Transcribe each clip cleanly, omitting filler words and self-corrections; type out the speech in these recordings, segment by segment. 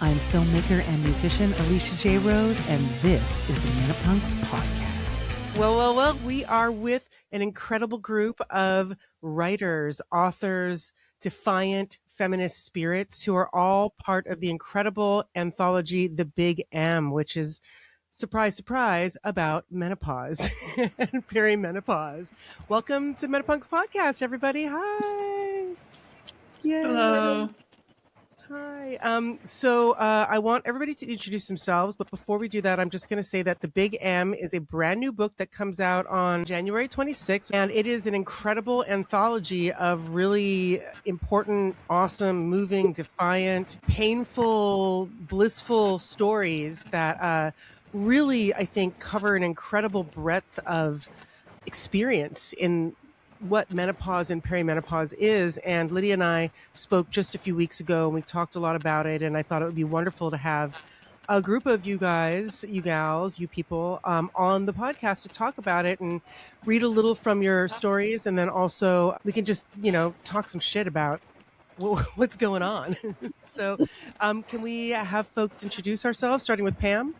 I'm filmmaker and musician Alicia J. Rose, and this is the Menopause Podcast. Well, we are with an incredible group of writers, authors, defiant feminist spirits who are all part of the incredible anthology, The Big M, which is, surprise, surprise, about menopause and perimenopause. Welcome to Menopause Podcast, everybody. Hi. Yay. Hello. Hi. I want everybody to introduce themselves, but before we do that, I'm just going to say that The Big M is a brand new book that comes out on January 26th, and it is an incredible anthology of really important, awesome, moving, defiant, painful, blissful stories that really, I think, cover an incredible breadth of experience in what menopause and perimenopause is. And Lydia and I spoke just a few weeks ago, and we talked a lot about it. And I thought it would be wonderful to have a group of you guys, you gals, you people on the podcast to talk about it and read a little from your stories. And then also we can just, talk some shit about what's going on. So can we have folks introduce ourselves, starting with Pam?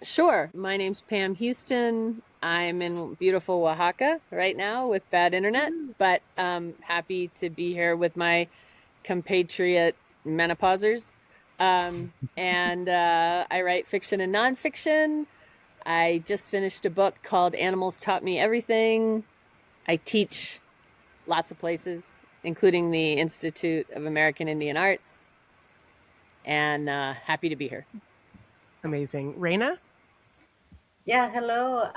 Sure. My name's Pam Houston. I'm in beautiful Oaxaca right now with bad internet, but happy to be here with my compatriot menopausers. And I write fiction and nonfiction. I just finished a book called Animals Taught Me Everything. I teach lots of places, including the Institute of American Indian Arts. And happy to be here. Amazing. Reyna? Yeah, hello.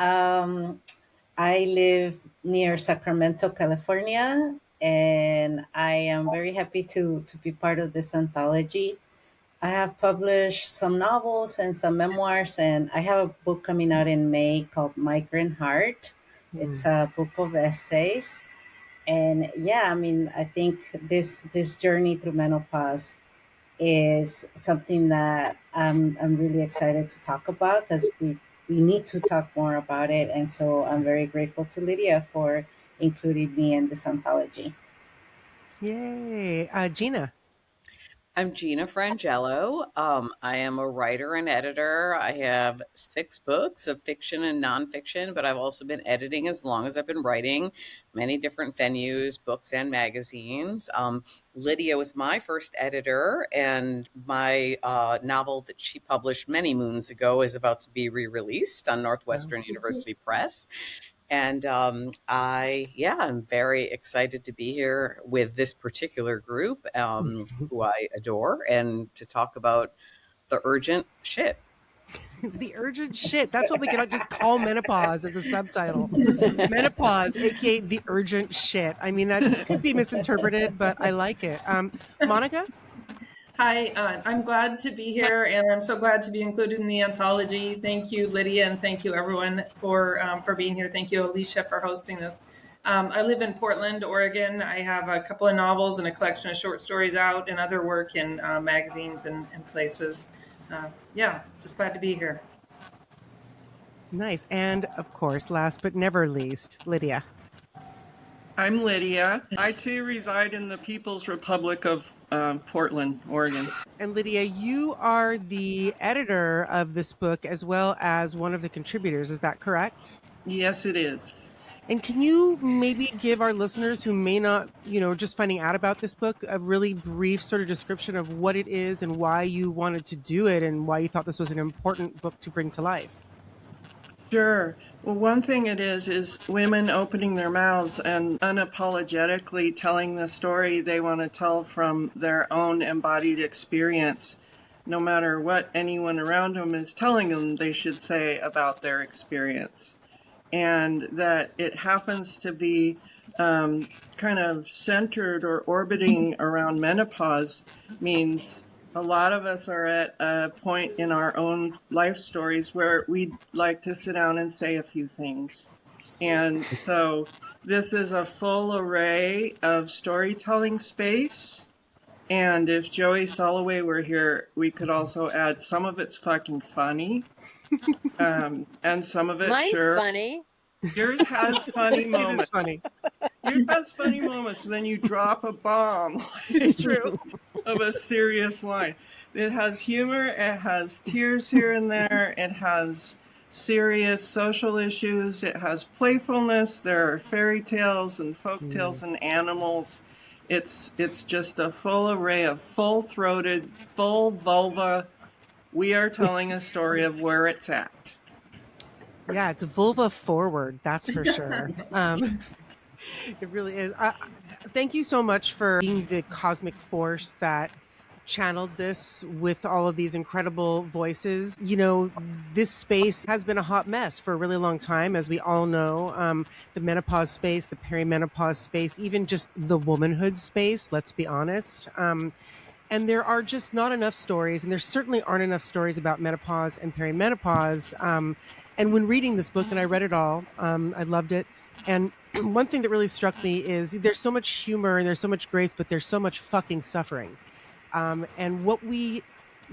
I live near Sacramento, California, and I am very happy to be part of this anthology. I have published some novels and some memoirs, and I have a book coming out in May called Migrant Heart. It's a book of essays. And yeah, I think this journey through menopause is something that I'm really excited to talk about, because we need to talk more about it. And so I'm very grateful to Lydia for including me in this anthology. Yay. Gina. I'm Gina Frangello. I am a writer and editor. I have 6 books of fiction and nonfiction, but I've also been editing as long as I've been writing, many different venues, books and magazines. Lydia was my first editor, and my novel that she published many moons ago is about to be re-released on Northwestern University Press. And I'm very excited to be here with this particular group who I adore, and to talk about the urgent shit. The urgent shit. That's what we can just call menopause as a subtitle. Menopause, aka the urgent shit. That could be misinterpreted, but I like it. Monica? Hi, I'm glad to be here, and I'm so glad to be included in the anthology. Thank you, Lydia, and thank you, everyone, for being here. Thank you, Alicia, for hosting this. I live in Portland, Oregon. I have a couple of novels and a collection of short stories out, and other work in magazines and places. Just glad to be here. Nice. And, of course, last but never least, Lydia. I'm Lydia. I, too, reside in the People's Republic of Portland, Oregon. And Lydia, you are the editor of this book as well as one of the contributors. Is that correct? Yes, it is. And can you maybe give our listeners who may not, just finding out about this book, a really brief sort of description of what it is and why you wanted to do it and why you thought this was an important book to bring to life? Sure. Well, one thing it is women opening their mouths and unapologetically telling the story they want to tell from their own embodied experience, no matter what anyone around them is telling them they should say about their experience. And that it happens to be kind of centered or orbiting around menopause means a lot of us are at a point in our own life stories where we'd like to sit down and say a few things. And so this is a full array of storytelling space. And if Joey Soloway were here, we could also add some of it's fucking funny. And some of it, Mine's sure. funny. Yours has funny moments. Funny. Yours has funny moments, and then you drop a bomb. It's true. of a serious line. It has humor, it has tears here and there, it has serious social issues, it has playfulness, there are fairy tales and folk tales and animals. It's just a full array of full-throated, full vulva. We are telling a story of where it's at. Yeah, it's vulva forward, that's for sure. It really is. Thank you so much for being the cosmic force that channeled this with all of these incredible voices. You know, this space has been a hot mess for a really long time, as we all know. The menopause space, the perimenopause space, even just the womanhood space, let's be honest. And there are just not enough stories, and there certainly aren't enough stories about menopause and perimenopause. And when reading this book, and I read it all, I loved it. And one thing that really struck me is there's so much humor and there's so much grace, but there's so much fucking suffering. And what we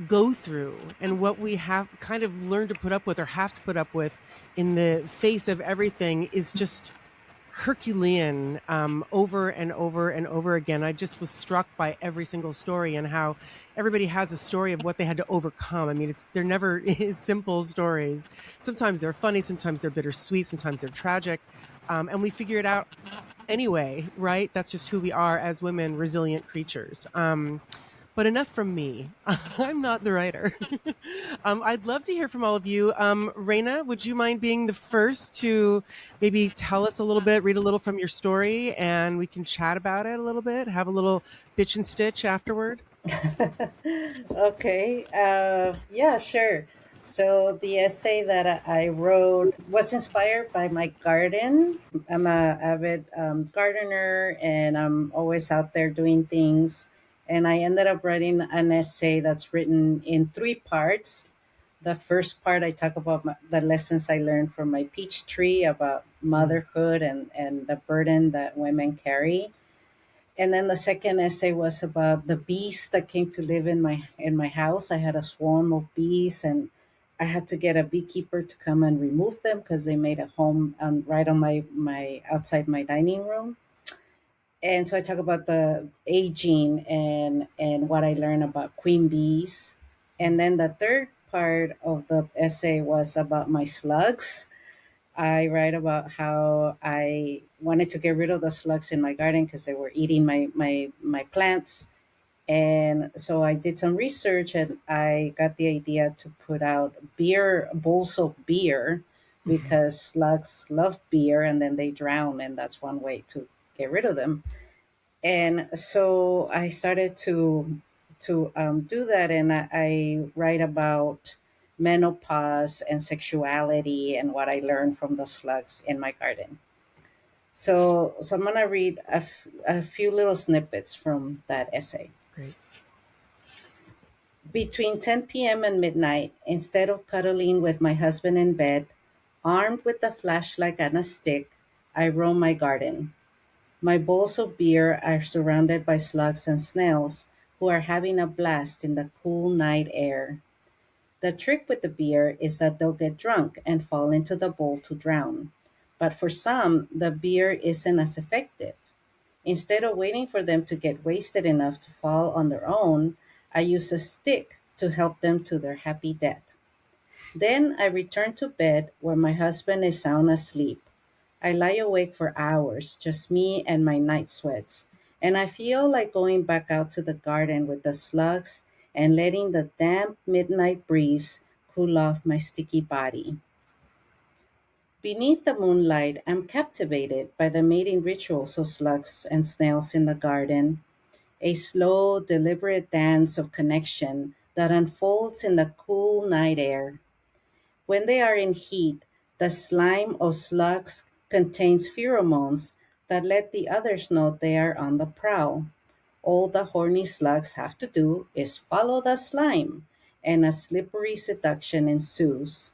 go through and what we have kind of learned to put up with or have to put up with in the face of everything is just Herculean, over and over and over again. I just was struck by every single story and how everybody has a story of what they had to overcome. I mean, they're never simple stories. Sometimes they're funny, sometimes they're bittersweet, sometimes they're tragic. And we figure it out anyway, right? That's just who we are as women, resilient creatures. But enough from me. I'm not the writer. I'd love to hear from all of you. Reyna, would you mind being the first to maybe tell us a little bit, read a little from your story, and we can chat about it a little bit, have a little bitch and stitch afterward? Okay. Yeah, sure. So the essay that I wrote was inspired by my garden. I'm a avid gardener, and I'm always out there doing things. And I ended up writing an essay that's written in 3 parts. The first part, I talk about the lessons I learned from my peach tree about motherhood and the burden that women carry. And then the second essay was about the bees that came to live in my house. I had a swarm of bees, and I had to get a beekeeper to come and remove them because they made a home right on my outside my dining room. And so I talk about the aging and what I learned about queen bees. And then the third part of the essay was about my slugs. I write about how I wanted to get rid of the slugs in my garden because they were eating my plants. And so I did some research, and I got the idea to put out bowls of beer, because slugs love beer and then they drown, and that's one way to get rid of them. And so I started to do that, and I write about menopause and sexuality and what I learned from the slugs in my garden. So I'm gonna read a few little snippets from that essay. Great. Between 10 p.m. and midnight, instead of cuddling with my husband in bed, armed with a flashlight and a stick, I roam my garden. My bowls of beer are surrounded by slugs and snails who are having a blast in the cool night air. The trick with the beer is that they'll get drunk and fall into the bowl to drown. But for some, the beer isn't as effective. Instead of waiting for them to get wasted enough to fall on their own, I use a stick to help them to their happy death. Then I return to bed where my husband is sound asleep. I lie awake for hours, just me and my night sweats, and I feel like going back out to the garden with the slugs and letting the damp midnight breeze cool off my sticky body. Beneath the moonlight, I'm captivated by the mating rituals of slugs and snails in the garden, a slow, deliberate dance of connection that unfolds in the cool night air. When they are in heat, the slime of slugs contains pheromones that let the others know they are on the prowl. All the horny slugs have to do is follow the slime, and a slippery seduction ensues.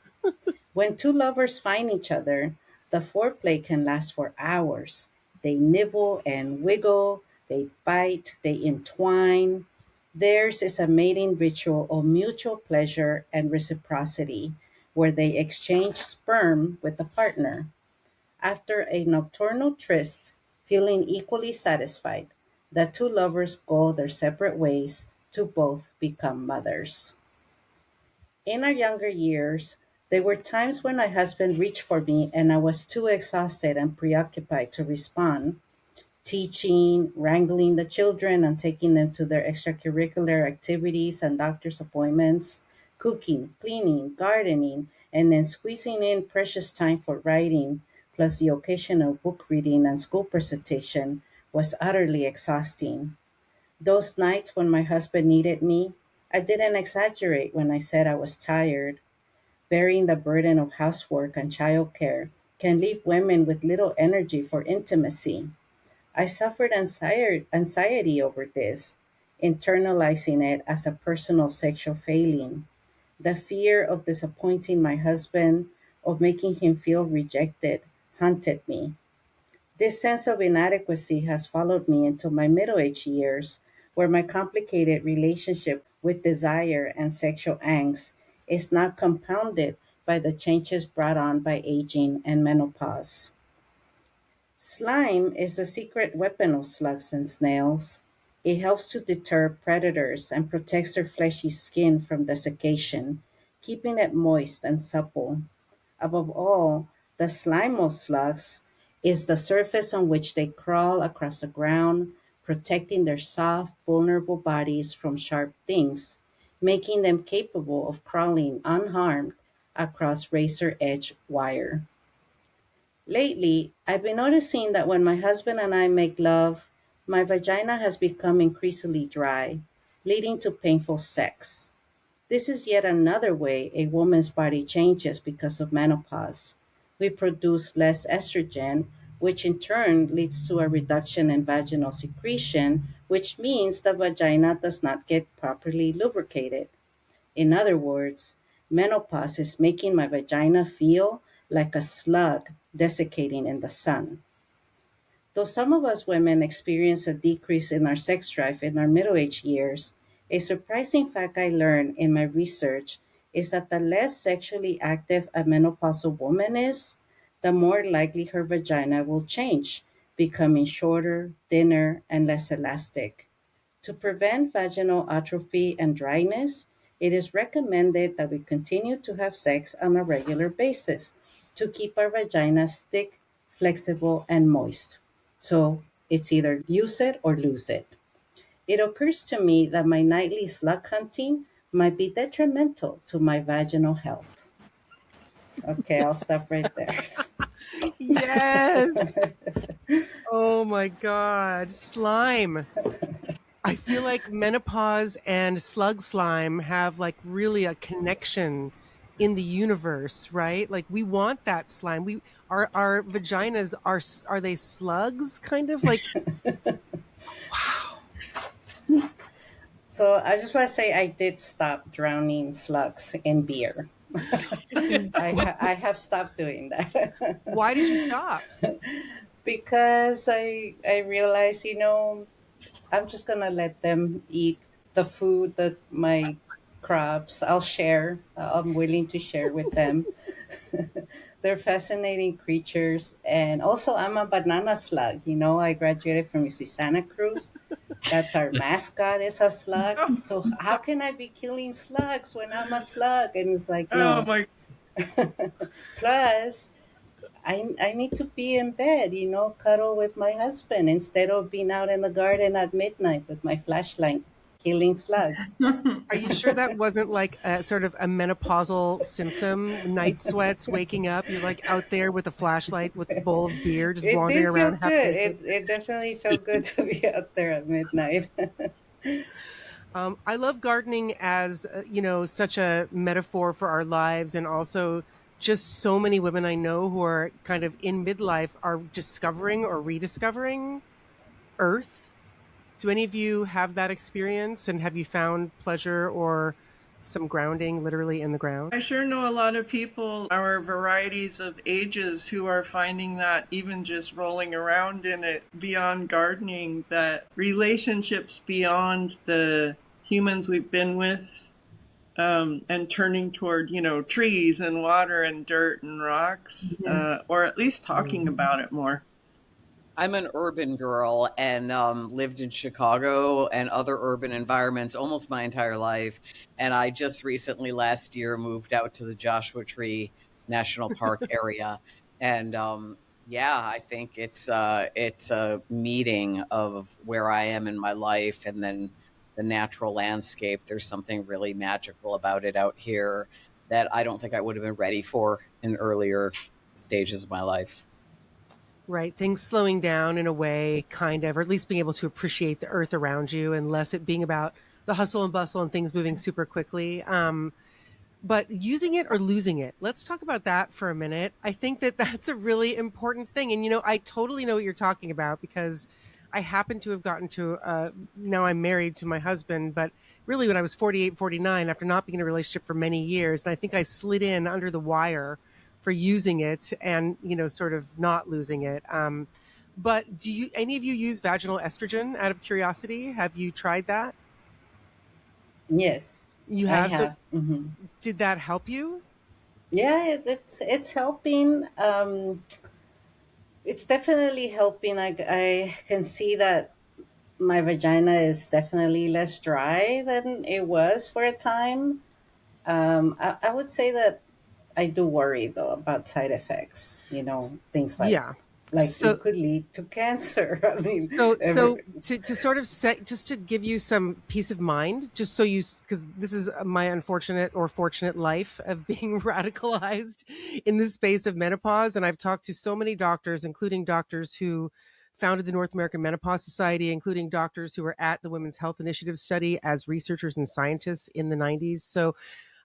When two lovers find each other, the foreplay can last for hours. They nibble and wiggle, they bite, they entwine. Theirs is a mating ritual of mutual pleasure and reciprocity, where they exchange sperm with the partner. After a nocturnal tryst, feeling equally satisfied, the two lovers go their separate ways to both become mothers. In our younger years, there were times when my husband reached for me and I was too exhausted and preoccupied to respond, teaching, wrangling the children and taking them to their extracurricular activities and doctor's appointments, cooking, cleaning, gardening, and then squeezing in precious time for writing, plus the occasional book reading and school presentation was utterly exhausting. Those nights when my husband needed me, I didn't exaggerate when I said I was tired. Bearing the burden of housework and childcare can leave women with little energy for intimacy. I suffered anxiety over this, internalizing it as a personal sexual failing. The fear of disappointing my husband, of making him feel rejected, haunted me. This sense of inadequacy has followed me into my middle aged years, where my complicated relationship with desire and sexual angst is now compounded by the changes brought on by aging and menopause. Slime is the secret weapon of slugs and snails. It helps to deter predators and protects their fleshy skin from desiccation, keeping it moist and supple. Above all, the slime of slugs is the surface on which they crawl across the ground, protecting their soft, vulnerable bodies from sharp things, making them capable of crawling unharmed across razor edge wire. Lately, I've been noticing that when my husband and I make love, my vagina has become increasingly dry, leading to painful sex. This is yet another way a woman's body changes because of menopause. We produce less estrogen, which in turn leads to a reduction in vaginal secretion, which means the vagina does not get properly lubricated. In other words, menopause is making my vagina feel like a slug desiccating in the sun. Though some of us women experience a decrease in our sex drive in our middle age years, a surprising fact I learned in my research is that the less sexually active a menopausal woman is, the more likely her vagina will change, becoming shorter, thinner, and less elastic. To prevent vaginal atrophy and dryness, it is recommended that we continue to have sex on a regular basis to keep our vaginas thick, flexible, and moist. So it's either use it or lose it. It occurs to me that my nightly slug hunting might be detrimental to my vaginal health. Okay, I'll stop right there. Yes. Oh my God. Slime. I feel like menopause and slug slime have like really a connection in the universe, right? Like we want that slime. We our vaginas are they slugs kind of like wow. So I just want to say I did stop drowning slugs in beer. I have stopped doing that. Why did you stop? Because I realized, I'm just gonna let them eat the food that my crops. I'll share. I'm willing to share with them. They're fascinating creatures, and also I'm a banana slug. I graduated from UC Santa Cruz. That's our mascot is a slug. So how can I be killing slugs when I'm a slug? And it's like Oh no. my! Plus, I need to be in bed, cuddle with my husband instead of being out in the garden at midnight with my flashlight killing slugs. Are you sure that wasn't like a sort of a menopausal symptom? Night sweats, waking up, you're like out there with a flashlight with a bowl of beer, just It wandering did feel around. good. It definitely felt good to be out there at midnight. I love gardening as, such a metaphor for our lives, and also just so many women I know who are kind of in midlife are discovering or rediscovering earth. Do any of you have that experience, and have you found pleasure or some grounding literally in the ground? I sure know a lot of people, our varieties of ages, who are finding that even just rolling around in it beyond gardening, that relationships beyond the humans we've been with, and turning toward, trees and water and dirt and rocks, or at least talking about it more. I'm an urban girl and lived in Chicago and other urban environments almost my entire life. And I just recently, last year, moved out to the Joshua Tree National Park area. And yeah, I think it's a meeting of where I am in my life and then the natural landscape. There's something really magical about it out here that I don't think I would have been ready for in earlier stages of my life. Right. Things slowing down in a way, kind of, or at least being able to appreciate the earth around you and less it being about the hustle and bustle and things moving super quickly. But using it or losing it, let's talk about that for a minute. I think that that's a really important thing. And, I totally know what you're talking about because I happen to have gotten to, now I'm married to my husband, but really when I was 48, 49, after not being in a relationship for many years, and I think I slid in under the wire for using it and, sort of not losing it. But do any of you use vaginal estrogen out of curiosity? Have you tried that? Yes, You I have? So have. Hmm. did that help you? Yeah, it's helping. It's definitely helping. I can see that my vagina is definitely less dry than it was for a time. I would say that I do worry though about side effects. Things Yeah. like So it could lead to cancer. I mean, So to sort of set, just to give you some peace of mind, just so because this is my unfortunate or fortunate life of being radicalized in the space of menopause. And I've talked to so many doctors, including doctors who founded the North American Menopause Society, including doctors who were at the Women's Health Initiative study as researchers and scientists in the 90s. So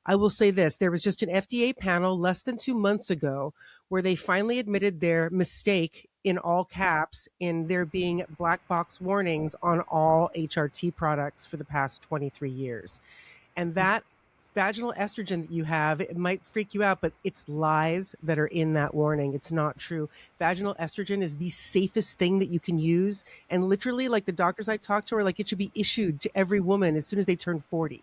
I will say this, there was just an FDA panel less than 2 months ago where they finally admitted their mistake in all caps in there being black box warnings on all HRT products for the past 23 years. And that vaginal estrogen that you have, it might freak you out, but it's lies that are in that warning. It's not true. Vaginal estrogen is the safest thing that you can use. And literally, like the doctors I talked to are like, it should be issued to every woman as soon as they turn 40.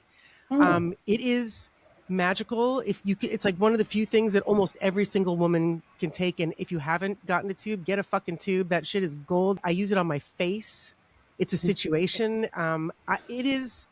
It is magical. If you could, it's like one of the few things that almost every single woman can take. And if you haven't gotten a tube, get a fucking tube. That shit is gold. I use it on my face. It's a situation. It is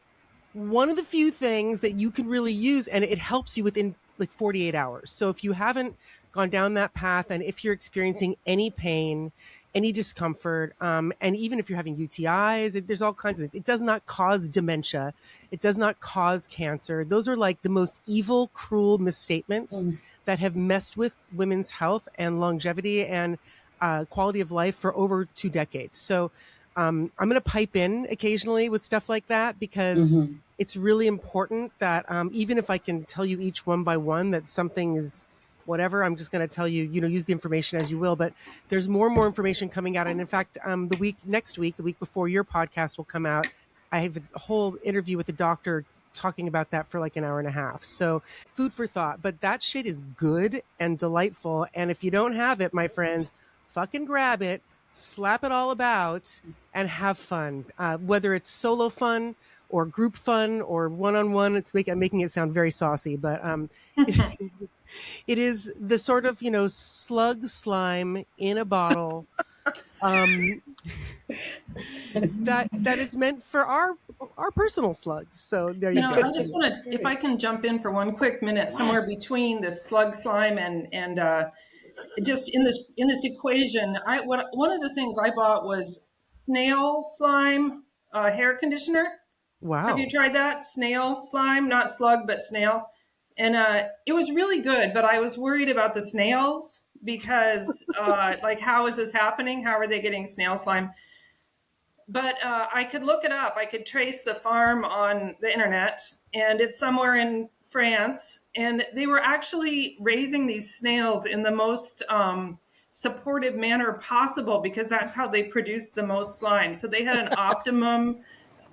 one of the few things that you can really use, and it helps you within like 48 hours. So if you haven't gone down that path, and if you're experiencing any pain, any discomfort, and even if you're having UTIs, there's all kinds of things. It does not cause dementia. It does not cause cancer. Those are like the most evil, cruel misstatements that have messed with women's health and longevity and quality of life for over 2 decades. So I'm going to pipe in occasionally with stuff like that because it's really important that even if I can tell you each one by one that something is whatever, I'm just going to tell you, use the information as you will. But there's more and more information coming out. And in fact, the week before your podcast will come out, I have a whole interview with the doctor talking about that for like an hour and a half. So food for thought. But that shit is good and delightful. And if you don't have it, my friends, fucking grab it, slap it all about, and have fun. Whether it's solo fun or group fun or one-on-one, I'm making it sound very saucy, but it is the sort of, slug slime in a bottle that is meant for our personal slugs. So there you go. I just want to, if I can jump in for one quick minute, somewhere between the slug slime and just in this equation, one of the things I bought was snail slime hair conditioner. Wow. Have you tried that? Snail slime, not slug, but snail. And it was really good, but I was worried about the snails because like, how is this happening? How are they getting snail slime? But I could look it up. I could trace the farm on the internet, and it's somewhere in France. And they were actually raising these snails in the most supportive manner possible because that's how they produce the most slime. So they had an optimum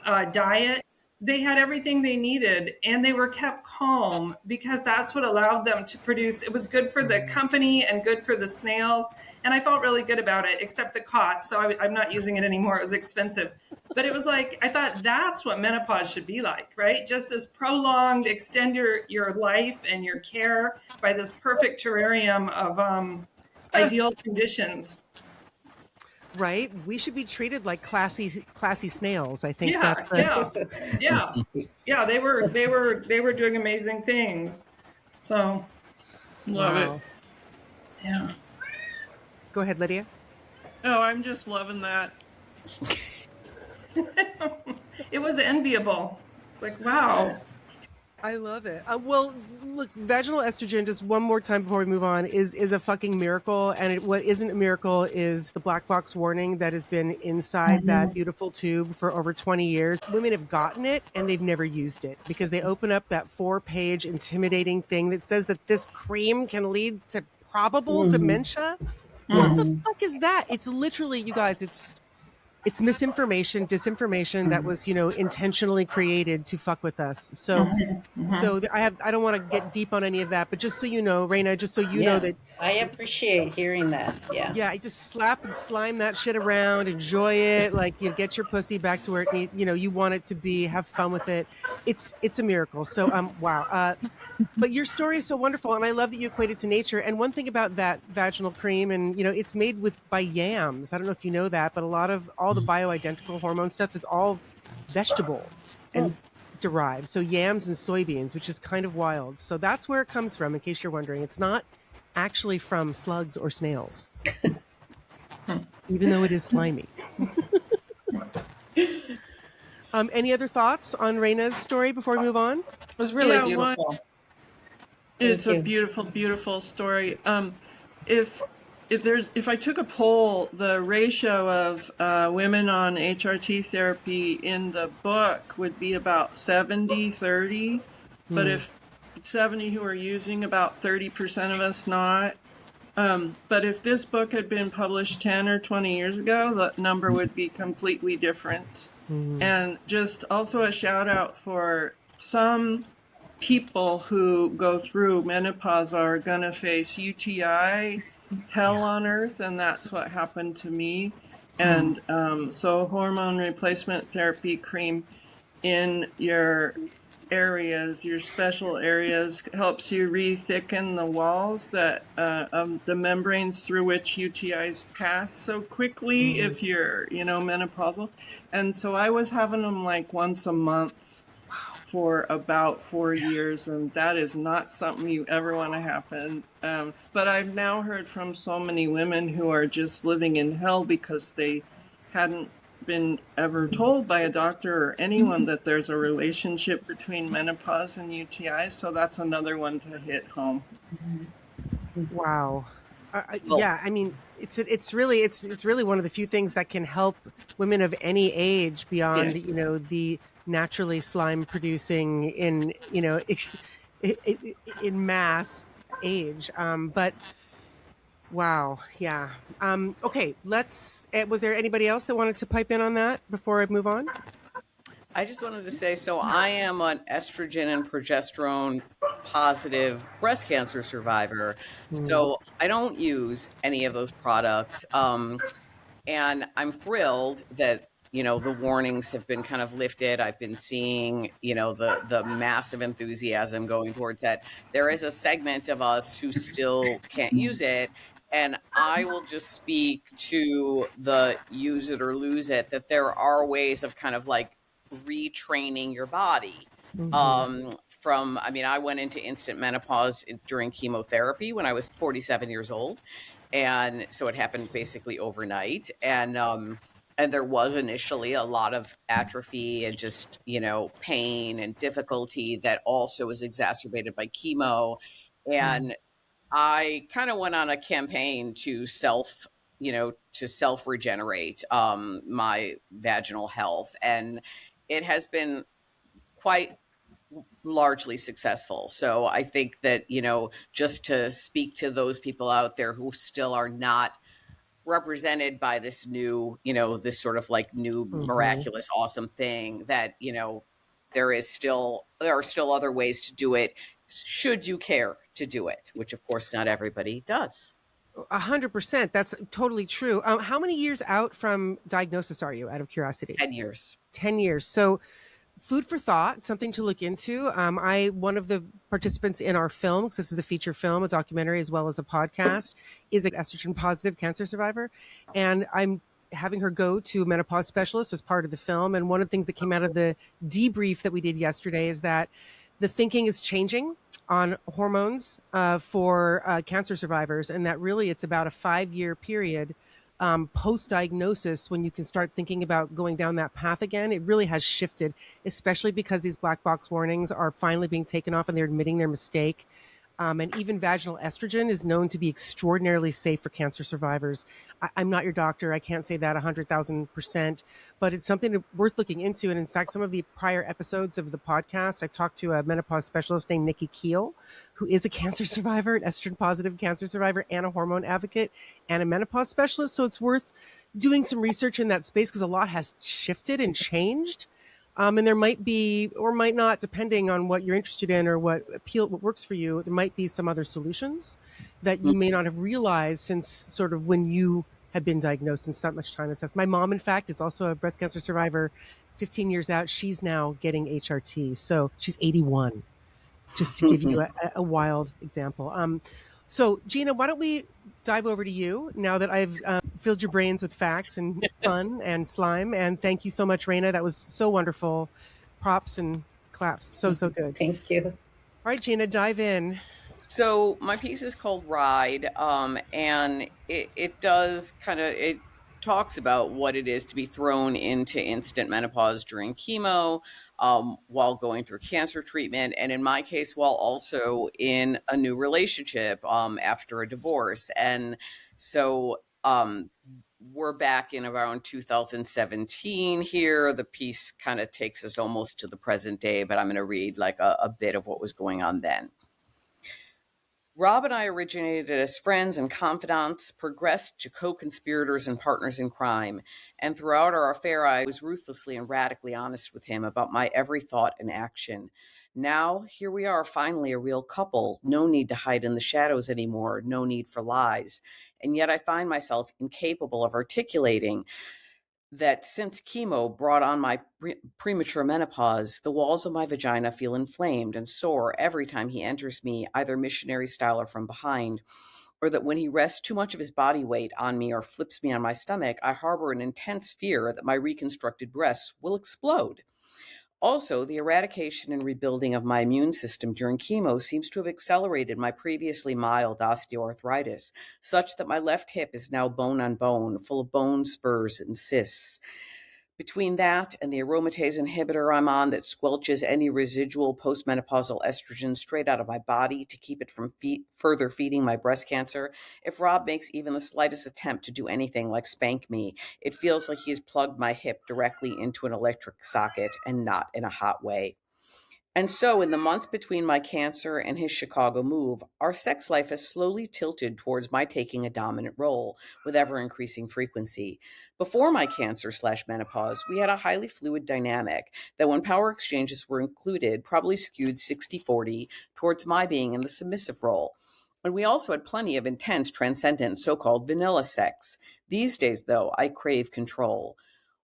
diet. They had everything they needed, and they were kept calm because that's what allowed them to produce. It was good for the company and good for the snails. And I felt really good about it, except the cost. So I'm not using it anymore. It was expensive. But it was like, I thought that's what menopause should be like, right? Just this prolonged, extend your life and your care by this perfect terrarium of ideal conditions. Right? We should be treated like classy snails. I think Yeah, that's yeah. They were doing amazing things. So Love it. yeah. Go ahead, Lydia. Oh, I'm just loving that. It was enviable. It's like, wow. I love it. Well, look, vaginal estrogen, just one more time before we move on, is a fucking miracle. And what isn't a miracle is the black box warning that has been inside that beautiful tube for over 20 years. Women have gotten it and they've never used it because they open up that 4-page intimidating thing that says that this cream can lead to probable dementia. What the fuck is that? It's literally, you guys, it's misinformation, disinformation that was, intentionally created to fuck with us. So I don't want to get deep on any of that, but just so you know, Reyna, just so you know that I appreciate hearing that. Yeah. I just slap and slime that shit around, enjoy it, like you get your pussy back to where it needs, you want it to be, have fun with it. It's a miracle. So wow. But your story is so wonderful, and I love that you equate it to nature. And one thing about that vaginal cream, and it's made by yams. I don't know if you know that, but all the bioidentical hormone stuff is all vegetable and derived. So yams and soybeans, which is kind of wild. So that's where it comes from, in case you're wondering. It's not actually from slugs or snails, even though it is slimy. Any other thoughts on Reyna's story before we move on? It was really beautiful. It's a beautiful, beautiful story. If I took a poll, the ratio of women on HRT therapy in the book would be about 70-30. But if 70 who are using, about 30% of us not. But if this book had been published 10 or 20 years ago, the number would be completely different. And just also a shout out for some people who go through menopause are going to face UTI hell on earth, and that's what happened to me. And so hormone replacement therapy cream in your areas, your special areas, helps you re-thicken the walls that the membranes through which UTIs pass so quickly if you're menopausal. And so I was having them like once a month for about 4 years, and that is not something you ever want to happen. But I've now heard from so many women who are just living in hell because they hadn't been ever told by a doctor or anyone that there's a relationship between menopause and UTIs. So that's another one to hit home. Wow. Yeah, I mean, it's really one of the few things that can help women of any age beyond the naturally slime producing in mass age. But wow, yeah. Okay, was there anybody else that wanted to pipe in on that before I move on? I just wanted to say, so I am an estrogen and progesterone positive breast cancer survivor. So I don't use any of those products. And I'm thrilled that, the warnings have been kind of lifted. I've been seeing, the massive enthusiasm going towards that. There is a segment of us who still can't use it. And I will just speak to the use it or lose it, that there are ways of kind of like retraining your body. I went into instant menopause during chemotherapy when I was 47 years old. And so it happened basically overnight. And there was initially a lot of atrophy and just, pain and difficulty that also was exacerbated by chemo. And I kind of went on a campaign to self regenerate my vaginal health. And it has been quite largely successful. So I think that, just to speak to those people out there who still are not represented by this new, this sort of like new miraculous, awesome thing, that, there are still other ways to do it, should you care to do it, which of course not everybody does. 100%. That's totally true. How many years out from diagnosis are you, out of curiosity? 10 years. 10 years. So food for thought, something to look into. One of the participants in our film, because this is a feature film, a documentary, as well as a podcast, is an estrogen positive cancer survivor. And I'm having her go to a menopause specialist as part of the film. And one of the things that came out of the debrief that we did yesterday is that the thinking is changing on hormones for cancer survivors, and that really it's about a 5-year period post-diagnosis when you can start thinking about going down that path again. It really has shifted, especially because these black box warnings are finally being taken off and they're admitting their mistake. And even vaginal estrogen is known to be extraordinarily safe for cancer survivors. I'm not your doctor. I can't say that 100,000%, but it's something worth looking into. And in fact, some of the prior episodes of the podcast, I talked to a menopause specialist named Nikki Keel, who is a cancer survivor, an estrogen positive cancer survivor, and a hormone advocate, and a menopause specialist. So it's worth doing some research in that space because a lot has shifted and changed. And there might be, or might not, depending on what you're interested in or what works for you, there might be some other solutions that you may not have realized since sort of when you have been diagnosed, since not much time has passed. My mom, in fact, is also a breast cancer survivor. 15 years out, she's now getting HRT. So she's 81, just to give you a wild example. So Gina, why don't we dive over to you now that I've filled your brains with facts and fun and slime. And thank you so much, Reyna. That was so wonderful. Props and claps. So good. Thank you. All right, Gina, dive in. So my piece is called Ride, and it does it talks about what it is to be thrown into instant menopause during chemo, while going through cancer treatment, and in my case, while also in a new relationship after a divorce. And so we're back in around 2017 here. The piece kind of takes us almost to the present day, but I'm going to read like a bit of what was going on then. Rob and I originated as friends and confidants, progressed to co-conspirators and partners in crime, and throughout our affair, I was ruthlessly and radically honest with him about my every thought and action. Now, here we are, finally a real couple. No need to hide in the shadows anymore, no need for lies. And yet I find myself incapable of articulating that since chemo brought on my premature menopause, the walls of my vagina feel inflamed and sore every time he enters me, either missionary style or from behind, or that when he rests too much of his body weight on me or flips me on my stomach, I harbor an intense fear that my reconstructed breasts will explode. Also, the eradication and rebuilding of my immune system during chemo seems to have accelerated my previously mild osteoarthritis, such that my left hip is now bone on bone, full of bone spurs and cysts. Between that and the aromatase inhibitor I'm on that squelches any residual postmenopausal estrogen straight out of my body to keep it from further feeding my breast cancer, if Rob makes even the slightest attempt to do anything like spank me, it feels like he's plugged my hip directly into an electric socket and not in a hot way. And so, in the months between my cancer and his Chicago move, our sex life has slowly tilted towards my taking a dominant role with ever-increasing frequency. Before my cancer/menopause, we had a highly fluid dynamic that when power exchanges were included, probably skewed 60-40 towards my being in the submissive role. And we also had plenty of intense, transcendent, so-called vanilla sex. These days, though, I crave control.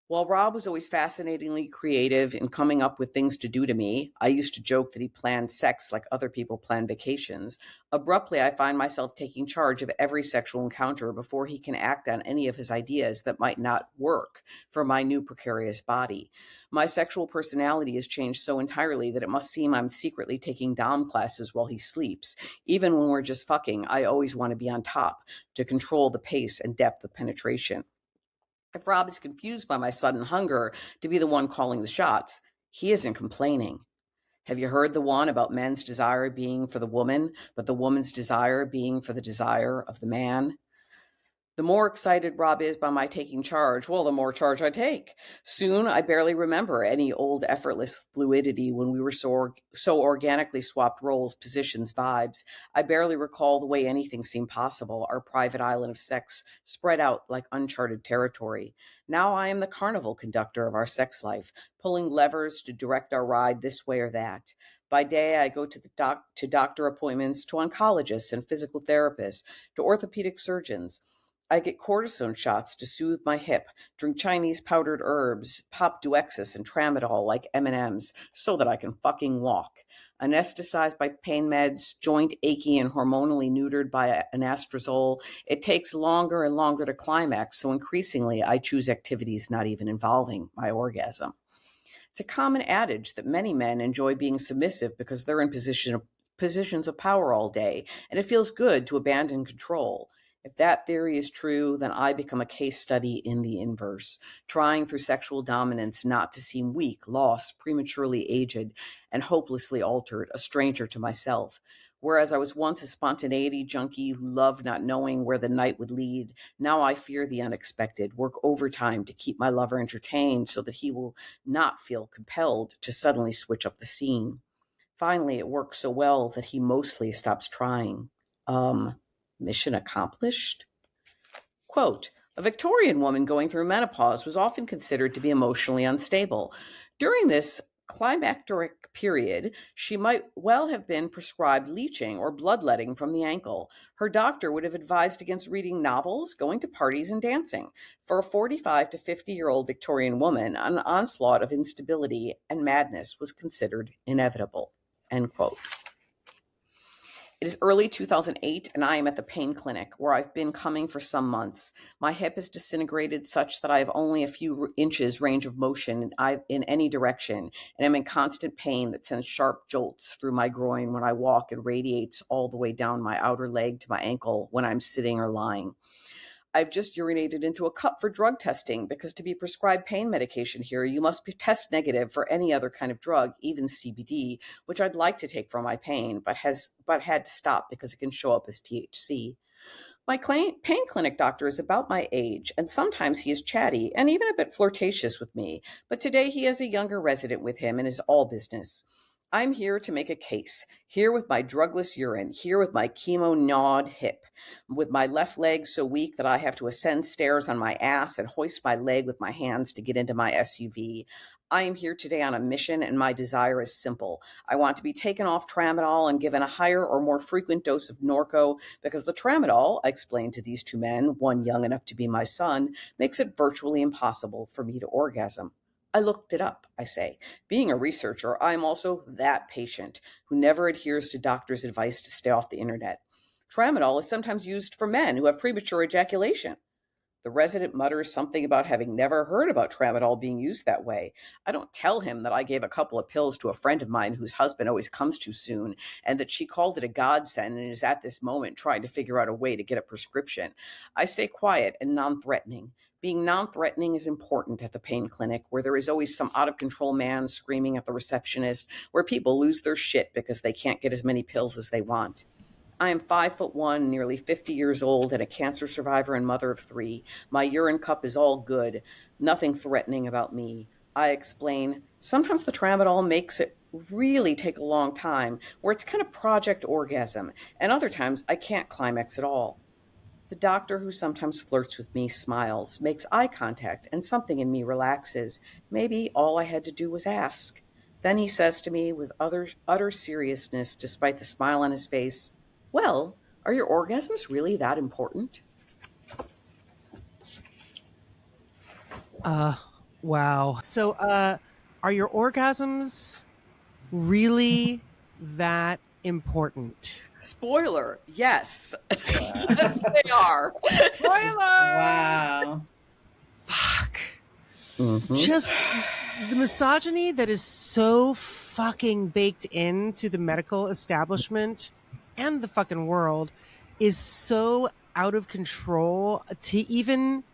While Rob was always fascinatingly creative in coming up with things to do to me, I used to joke that he planned sex like other people plan vacations. Abruptly, I find myself taking charge of every sexual encounter before he can act on any of his ideas that might not work for my new precarious body. My sexual personality has changed so entirely that it must seem I'm secretly taking dom classes while he sleeps. Even when we're just fucking, I always want to be on top to control the pace and depth of penetration. If Rob is confused by my sudden hunger to be the one calling the shots, he isn't complaining. Have you heard the one about men's desire being for the woman, but the woman's desire being for the desire of the man? The more excited Rob is by my taking charge, well, the more charge I take. Soon, I barely remember any old effortless fluidity when we were so organically swapped roles, positions, vibes. I barely recall the way anything seemed possible, our private island of sex spread out like uncharted territory. Now I am the carnival conductor of our sex life, pulling levers to direct our ride this way or that. By day, I go to doctor appointments, to oncologists and physical therapists, to orthopedic surgeons. I get cortisone shots to soothe my hip, drink Chinese powdered herbs, pop Duexis and Tramadol like M&Ms so that I can fucking walk. Anesthetized by pain meds, joint achy and hormonally neutered by anastrozole, it takes longer and longer to climax, so increasingly I choose activities not even involving my orgasm. It's a common adage that many men enjoy being submissive because they're in positions of power all day, and it feels good to abandon control. If that theory is true, then I become a case study in the inverse, trying through sexual dominance not to seem weak, lost, prematurely aged, and hopelessly altered, a stranger to myself. Whereas I was once a spontaneity junkie who loved not knowing where the night would lead, now I fear the unexpected, work overtime to keep my lover entertained so that he will not feel compelled to suddenly switch up the scene. Finally, it works so well that he mostly stops trying. Mission accomplished? Quote, a Victorian woman going through menopause was often considered to be emotionally unstable. During this climacteric period, she might well have been prescribed leeching or bloodletting from the ankle. Her doctor would have advised against reading novels, going to parties, and dancing. For a 45 to 50-year-old Victorian woman, an onslaught of instability and madness was considered inevitable. End quote. It is early 2008, and I am at the pain clinic where I've been coming for some months. My hip is disintegrated such that I have only a few inches range of motion in any direction, and I'm in constant pain that sends sharp jolts through my groin when I walk and radiates all the way down my outer leg to my ankle when I'm sitting or lying. I've just urinated into a cup for drug testing because to be prescribed pain medication here, you must be test negative for any other kind of drug, even CBD, which I'd like to take for my pain, but had to stop because it can show up as THC. My pain clinic doctor is about my age, and sometimes he is chatty and even a bit flirtatious with me, but today he has a younger resident with him and is all business. I'm here to make a case, here with my drugless urine, here with my chemo-gnawed hip, with my left leg so weak that I have to ascend stairs on my ass and hoist my leg with my hands to get into my SUV. I am here today on a mission, and my desire is simple. I want to be taken off tramadol and given a higher or more frequent dose of Norco because the tramadol, I explained to these two men, one young enough to be my son, makes it virtually impossible for me to orgasm. I looked it up, I say. Being a researcher, I am also that patient who never adheres to doctors' advice to stay off the internet. Tramadol is sometimes used for men who have premature ejaculation. The resident mutters something about having never heard about tramadol being used that way. I don't tell him that I gave a couple of pills to a friend of mine whose husband always comes too soon, and that she called it a godsend and is at this moment trying to figure out a way to get a prescription. I stay quiet and non-threatening. Being non-threatening is important at the pain clinic, where there is always some out-of-control man screaming at the receptionist, where people lose their shit because they can't get as many pills as they want. I am 5'1", nearly 50 years old, and a cancer survivor and mother of 3. My urine cup is all good. Nothing threatening about me. I explain, sometimes the tramadol makes it really take a long time, where it's kind of project orgasm, and other times I can't climax at all. The doctor, who sometimes flirts with me, smiles, makes eye contact, and something in me relaxes. Maybe all I had to do was ask. Then he says to me with utter seriousness, despite the smile on his face, well, are your orgasms really that important? Wow. So, are your orgasms really that important? Spoiler, yes. Yes, they are. Spoiler! Wow. Fuck. Mm-hmm. Just the misogyny that is so fucking baked into the medical establishment and the fucking world is so out of control to even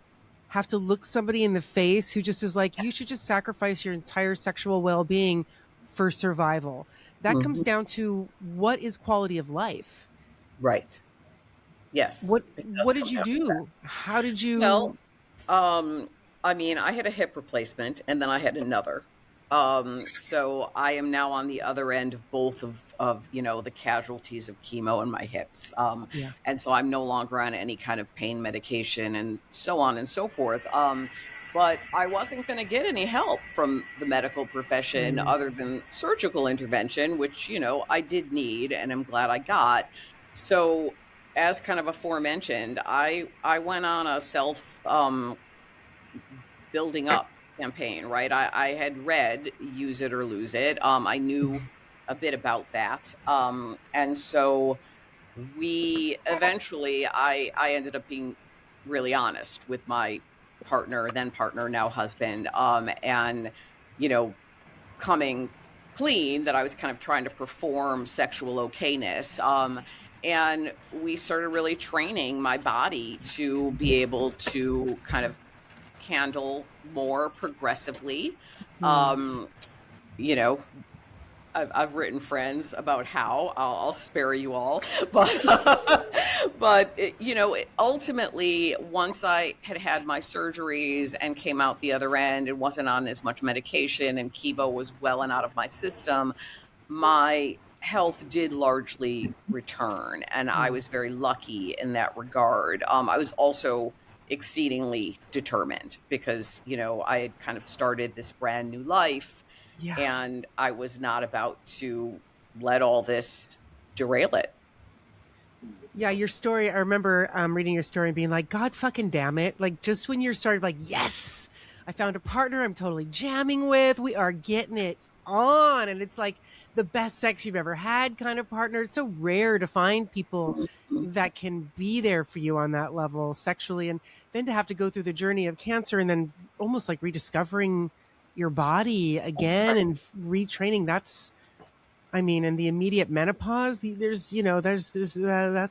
have to look somebody in the face who just is like, you should just sacrifice your entire sexual well-being for survival. That comes down to what is quality of life. Right. Yes. What did you do? How did you? Well, I mean, I had a hip replacement and then I had another. So I am now on the other end of both of the casualties of chemo in my hips. And so I'm no longer on any kind of pain medication and so on and so forth. But I wasn't going to get any help from the medical profession other than surgical intervention, which, I did need and I'm glad I got. So as kind of aforementioned, I went on a self building up campaign, right? I had read Use It or Lose It. I knew a bit about that. And so we eventually, I ended up being really honest with my partner, then partner, now husband, and, you know, coming clean that I was kind of trying to perform sexual okayness. And we started really training my body to be able to kind of handle more progressively. You know, I've written friends about how I'll spare you all, but but you know, ultimately, once I had my surgeries and came out the other end and wasn't on as much medication and chemo was well and out of my system, my health did largely return, and I was very lucky in that regard. I was also exceedingly determined because, you know, I had kind of started this brand new life. Yeah. And I was not about to let all this derail it. Yeah, your story, I remember reading your story and being like, God fucking damn it. Like, just when you're started, like, yes, I found a partner I'm totally jamming with. We are getting it on. And it's like the best sex you've ever had kind of partner. It's so rare to find people that can be there for you on that level sexually. And then to have to go through the journey of cancer and then almost like rediscovering your body again and retraining. That's, I mean, in the immediate menopause, there's, you know, that's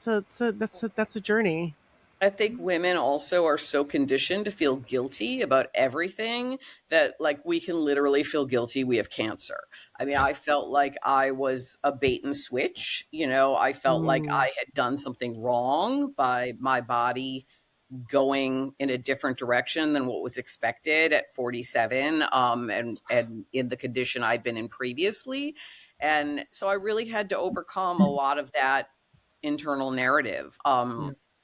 a journey. I think women also are so conditioned to feel guilty about everything that, like, we can literally feel guilty we have cancer. I mean, I felt like I was a bait and switch. You know, I felt like I had done something wrong by my body going in a different direction than what was expected at 47, and in the condition I'd been in previously. And so I really had to overcome a lot of that internal narrative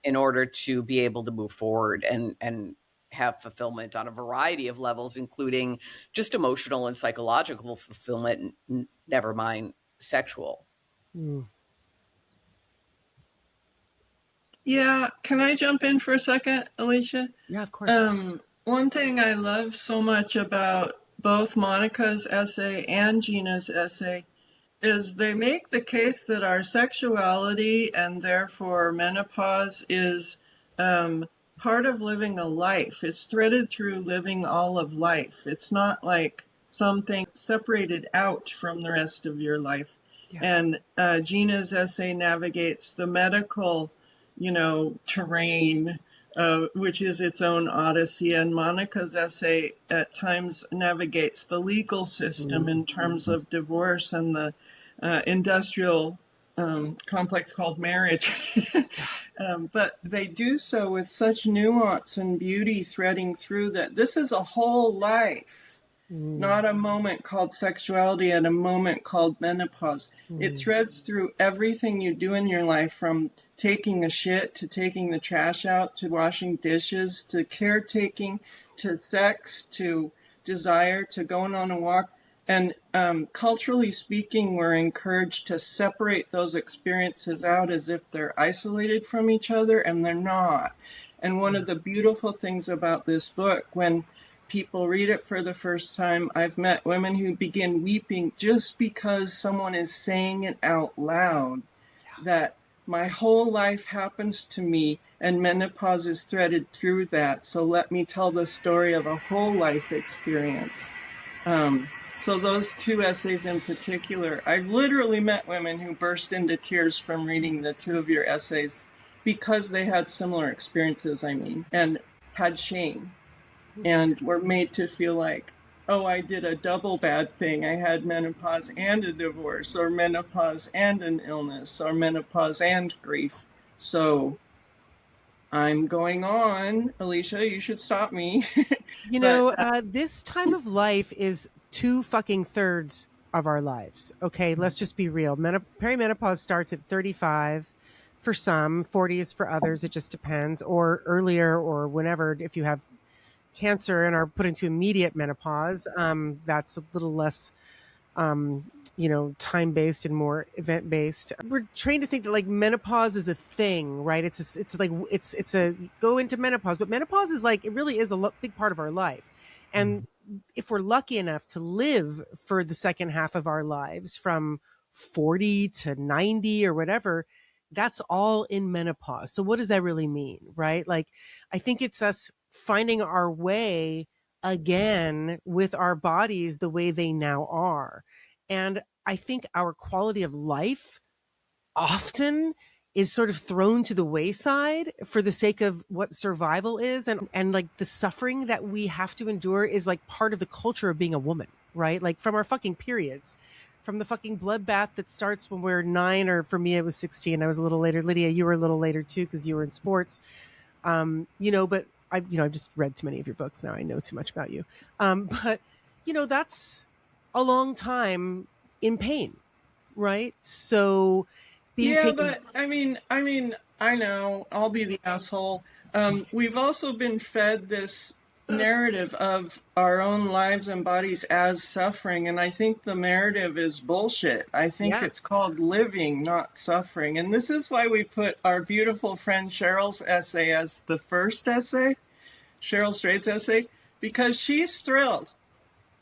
in order to be able to move forward and have fulfillment on a variety of levels, including just emotional and psychological fulfillment, never mind sexual. Yeah, can I jump in for a second, Alicia? Yeah, of course. One thing I love so much about both Monica's essay and Gina's essay is they make the case that our sexuality and therefore menopause is part of living a life. It's threaded through living all of life. It's not like something separated out from the rest of your life. Yeah. And Gina's essay navigates the medical, you know, terrain, which is its own odyssey. And Monica's essay at times navigates the legal system in terms of divorce and the industrial complex called marriage. But they do so with such nuance and beauty threading through that this is a whole life, not a moment called sexuality and a moment called menopause. It threads through everything you do in your life, from taking a shit to taking the trash out to washing dishes to caretaking to sex to desire to going on a walk. And culturally speaking, we're encouraged to separate those experiences out as if they're isolated from each other, and they're not. And one of the beautiful things about this book, when people read it for the first time, I've met women who begin weeping just because someone is saying it out loud, that my whole life happens to me and menopause is threaded through that. So let me tell the story of a whole life experience. So those two essays in particular, I've literally met women who burst into tears from reading the two of your essays because they had similar experiences, and had shame and were made to feel like, oh, I did a double bad thing. I had menopause and a divorce, or menopause and an illness, or menopause and grief. So I'm going on. Alicia, you should stop me. You know, this time of life is 2/3 of our lives. Okay, let's just be real. Perimenopause starts at 35 for some, 40 is for others. It just depends, or earlier, or whenever. If you have cancer and are put into immediate menopause, that's a little less, you know, time-based and more event-based. We're trained to think that like menopause is a thing, right? It's a go into menopause, but menopause is like, it really is a big part of our life. And if we're lucky enough to live for the second half of our lives from 40 to 90 or whatever, that's all in menopause. So what does that really mean, right? Like, I think it's us finding our way again with our bodies the way they now are. And I think our quality of life often is sort of thrown to the wayside for the sake of what survival is. And like the suffering that we have to endure is like part of the culture of being a woman, right? Like from our fucking periods, from the fucking bloodbath that starts when we're 9, or for me, it was 16. I was a little later. Lydia, you were a little later too, because you were in sports. But I've just read too many of your books now. I know too much about you. But that's a long time in pain, right? So but I mean, I know I'll be the asshole. We've also been fed this narrative of our own lives and bodies as suffering, and I think the narrative is bullshit. I think it's called living, not suffering. And this is why we put our beautiful friend Cheryl's essay as the first essay, Cheryl Strayed's essay, because she's thrilled.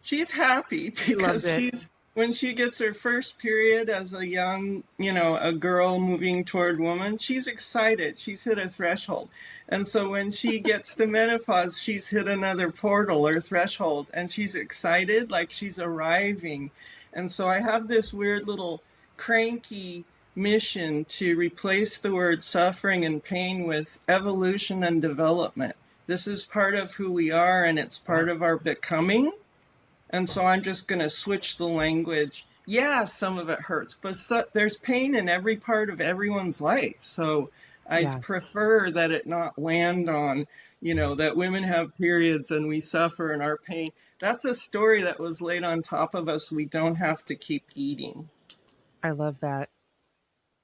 She's happy because when she gets her first period as a young, a girl moving toward woman, she's excited. She's hit a threshold. And so when she gets to menopause, she's hit another portal or threshold, and she's excited, like she's arriving. And so I have this weird little cranky mission to replace the word suffering and pain with evolution and development. This is part of who we are, and it's part of our becoming. And so I'm just going to switch the language. Yeah, some of it hurts, but there's pain in every part of everyone's life. So I prefer that it not land on, that women have periods and we suffer and our pain. That's a story that was laid on top of us. We don't have to keep eating. I love that.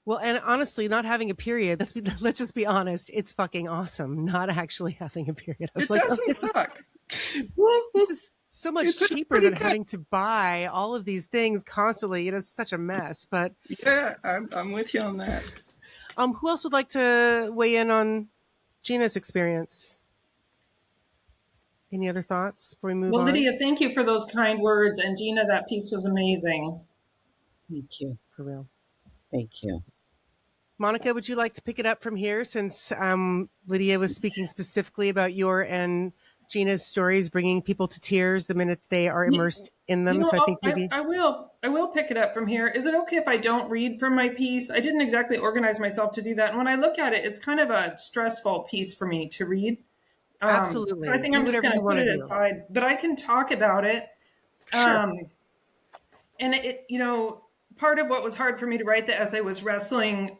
Well, and honestly, not having a period, let's just be honest, it's fucking awesome not actually having a period. It doesn't suck. This is so much cheaper than having to buy all of these things constantly. It's such a mess. But yeah, I'm with you on that. Who else would like to weigh in on Gina's experience? Any other thoughts before we move on? Well, Lydia, thank you for those kind words. And Gina, that piece was amazing. Thank you. For real. Thank you. Monica, would you like to pick it up from here, since Lydia was speaking specifically about your and Gina's stories bringing people to tears the minute they are immersed in them? So I think maybe I will pick it up from here. Is it okay if I don't read from my piece? I didn't exactly organize myself to do that. And when I look at it, it's kind of a stressful piece for me to read. Absolutely. So I think I'm just going to put it aside, but I can talk about it. Sure. And it, part of what was hard for me to write the essay was wrestling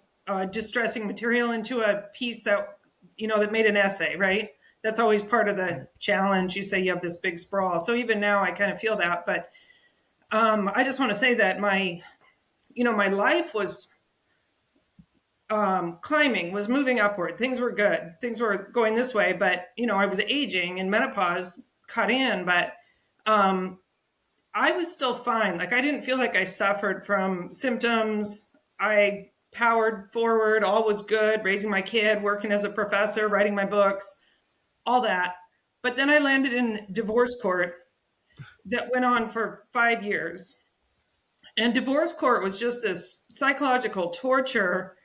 distressing material into a piece that, that made an essay, right? That's always part of the challenge. You say you have this big sprawl. So even now I kind of feel that, but I just want to say that my life was climbing, was moving upward. Things were good. Things were going this way, but I was aging and menopause cut in, but I was still fine. Like, I didn't feel like I suffered from symptoms. I powered forward. All was good. Raising my kid, working as a professor, writing my books, all that. But then I landed in divorce court that went on for 5 years. And divorce court was just this psychological torture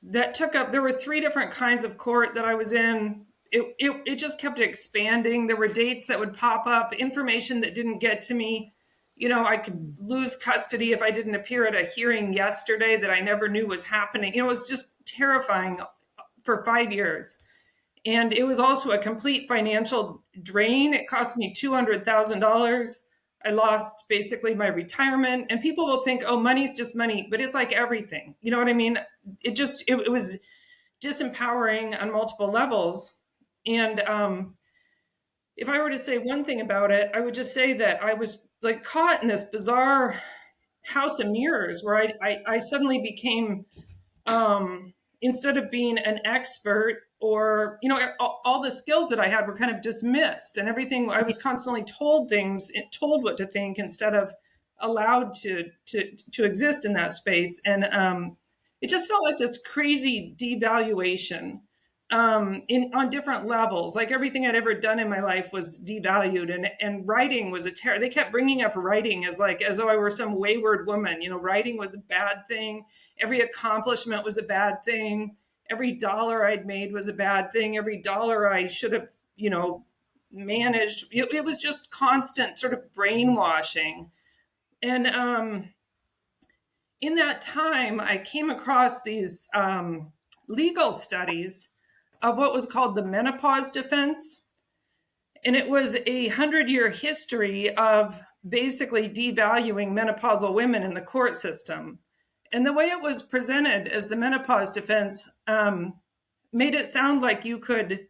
that took up, there were 3 different kinds of court that I was in. It just kept expanding. There were dates that would pop up, information that didn't get to me. I could lose custody if I didn't appear at a hearing yesterday that I never knew was happening. It was just terrifying for 5 years. And it was also a complete financial drain. It cost me $200,000. I lost basically my retirement. And people will think, oh, money's just money, but it's like everything. You know what I mean? It was disempowering on multiple levels. And if I were to say one thing about it, I would just say that I was like caught in this bizarre house of mirrors where I suddenly became, instead of being an expert or, all the skills that I had were kind of dismissed, and everything, I was constantly told what to think instead of allowed to exist in that space. And it just felt like this crazy devaluation on different levels. Like everything I'd ever done in my life was devalued, and writing was a terror. They kept bringing up writing as though I were some wayward woman. Writing was a bad thing. Every accomplishment was a bad thing. Every dollar I'd made was a bad thing. Every dollar I should have, managed. It was just constant sort of brainwashing. And in that time, I came across these legal studies of what was called the menopause defense. And it was 100-year history of basically devaluing menopausal women in the court system. And the way it was presented as the menopause defense made it sound like you could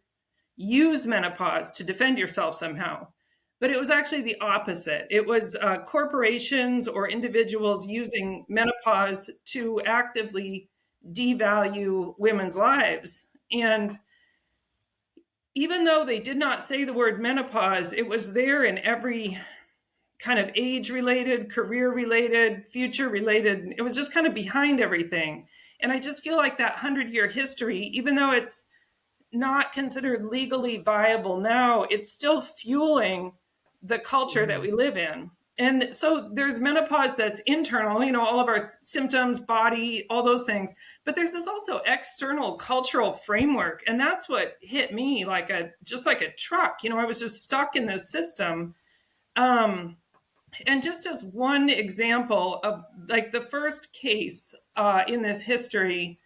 use menopause to defend yourself somehow. But it was actually the opposite. It was corporations or individuals using menopause to actively devalue women's lives. And even though they did not say the word menopause, it was there in every kind of age-related, career-related, future-related. It was just kind of behind everything. And I just feel like that 100-year history, even though it's not considered legally viable now, it's still fueling the culture that we live in. And so there's menopause that's internal, all of our symptoms, body, all those things. But there's this also external cultural framework. And that's what hit me just like a truck. I was just stuck in this system. And just as one example of the first case in this history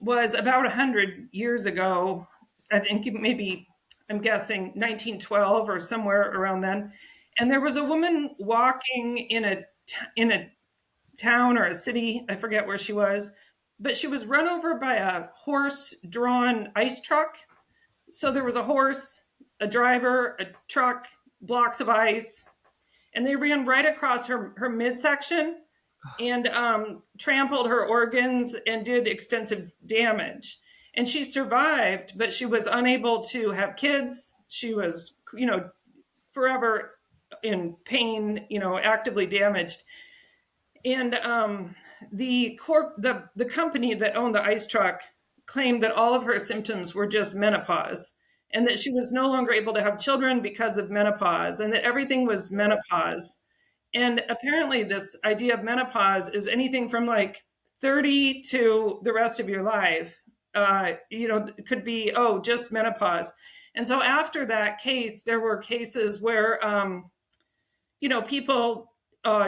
was about 100 years ago. I think maybe, I'm guessing 1912 or somewhere around then. And there was a woman walking in a town or a city, I forget where she was, but she was run over by a horse-drawn ice truck. So there was a horse, a driver, a truck, blocks of ice, and they ran right across her midsection and trampled her organs and did extensive damage. And she survived, but she was unable to have kids. She was, forever in pain, actively damaged. And the company that owned the ice truck claimed that all of her symptoms were just menopause, and that she was no longer able to have children because of menopause, and that everything was menopause. And apparently this idea of menopause is anything from 30 to the rest of your life. It could be, just menopause. And so after that case, there were cases where, people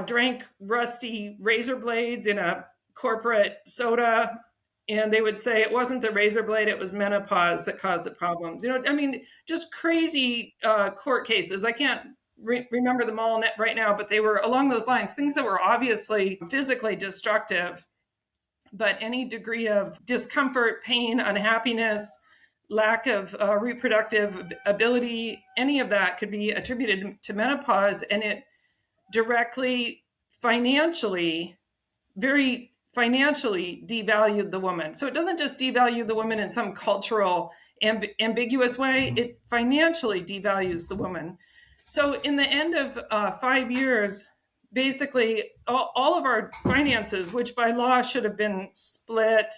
drank rusty razor blades in a corporate soda, and they would say it wasn't the razor blade, it was menopause that caused the problems. Just crazy court cases. I can't remember them all right now, but they were along those lines, things that were obviously physically destructive. But any degree of discomfort, pain, unhappiness, lack of reproductive ability, any of that could be attributed to menopause. And it directly, very financially devalued the woman. So it doesn't just devalue the woman in some cultural ambiguous way, it financially devalues the woman. So in the end of 5 years, basically all of our finances, which by law should have been split,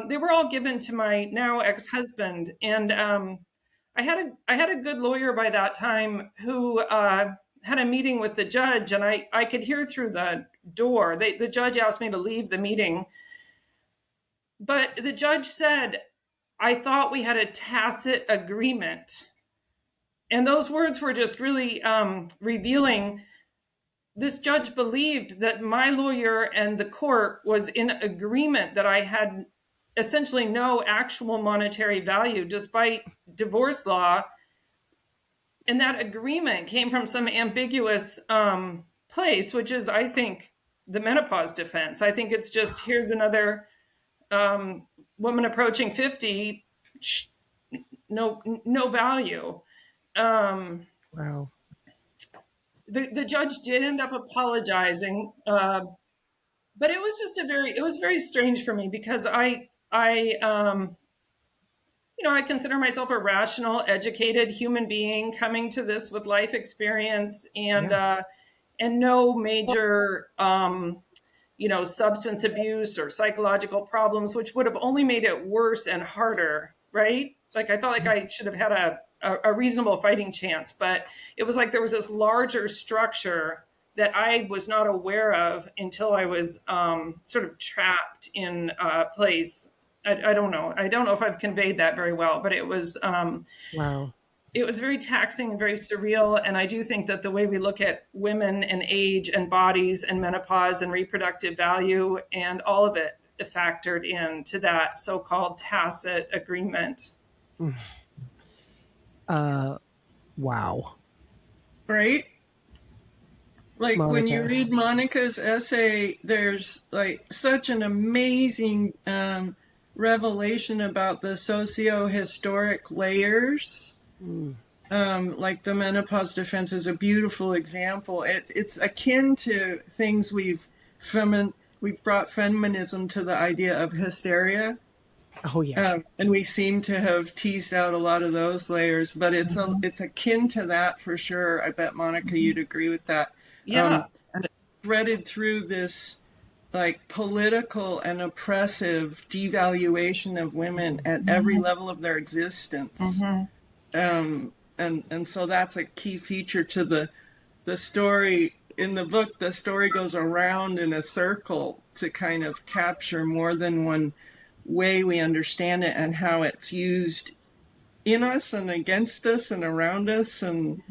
they were all given to my now ex-husband. And I had a good lawyer by that time who had a meeting with the judge, and I could hear through the door. The judge asked me to leave the meeting. But the judge said, I thought we had a tacit agreement. And those words were just really revealing. This judge believed that my lawyer and the court was in agreement that I had essentially no actual monetary value despite divorce law. And that agreement came from some ambiguous place, which is, I think, the menopause defense. I think it's just, here's another woman approaching 50, no value. Wow. The judge did end up apologizing, but it was just it was very strange for me because I consider myself a rational, educated human being coming to this with life experience and no major, substance abuse or psychological problems, which would have only made it worse and harder. right? Like I felt like I should have had a reasonable fighting chance, but it was like there was this larger structure that I was not aware of until I was sort of trapped in a place. I don't know. I don't know if I've conveyed that very well, but it was Wow. it was very taxing and very surreal. And I do think that the way we look at women and age and bodies and menopause and reproductive value and all of it factored into that so-called tacit agreement. Wow. Right? Like when you Monica. read Monica's essay, there's like such an amazing revelation about the socio-historic layers. Like the menopause defense is a beautiful example. It's akin to things we've brought feminism to the idea of hysteria. Oh yeah. And we seem to have teased out a lot of those layers, but it's akin to that for sure. I bet, Monica, you'd agree with that. Yeah. And it's threaded through this like political and oppressive devaluation of women at every level of their existence. And so that's a key feature to the story. In the book, the story goes around in a circle to kind of capture more than one way we understand it and how it's used in us and against us and around us, and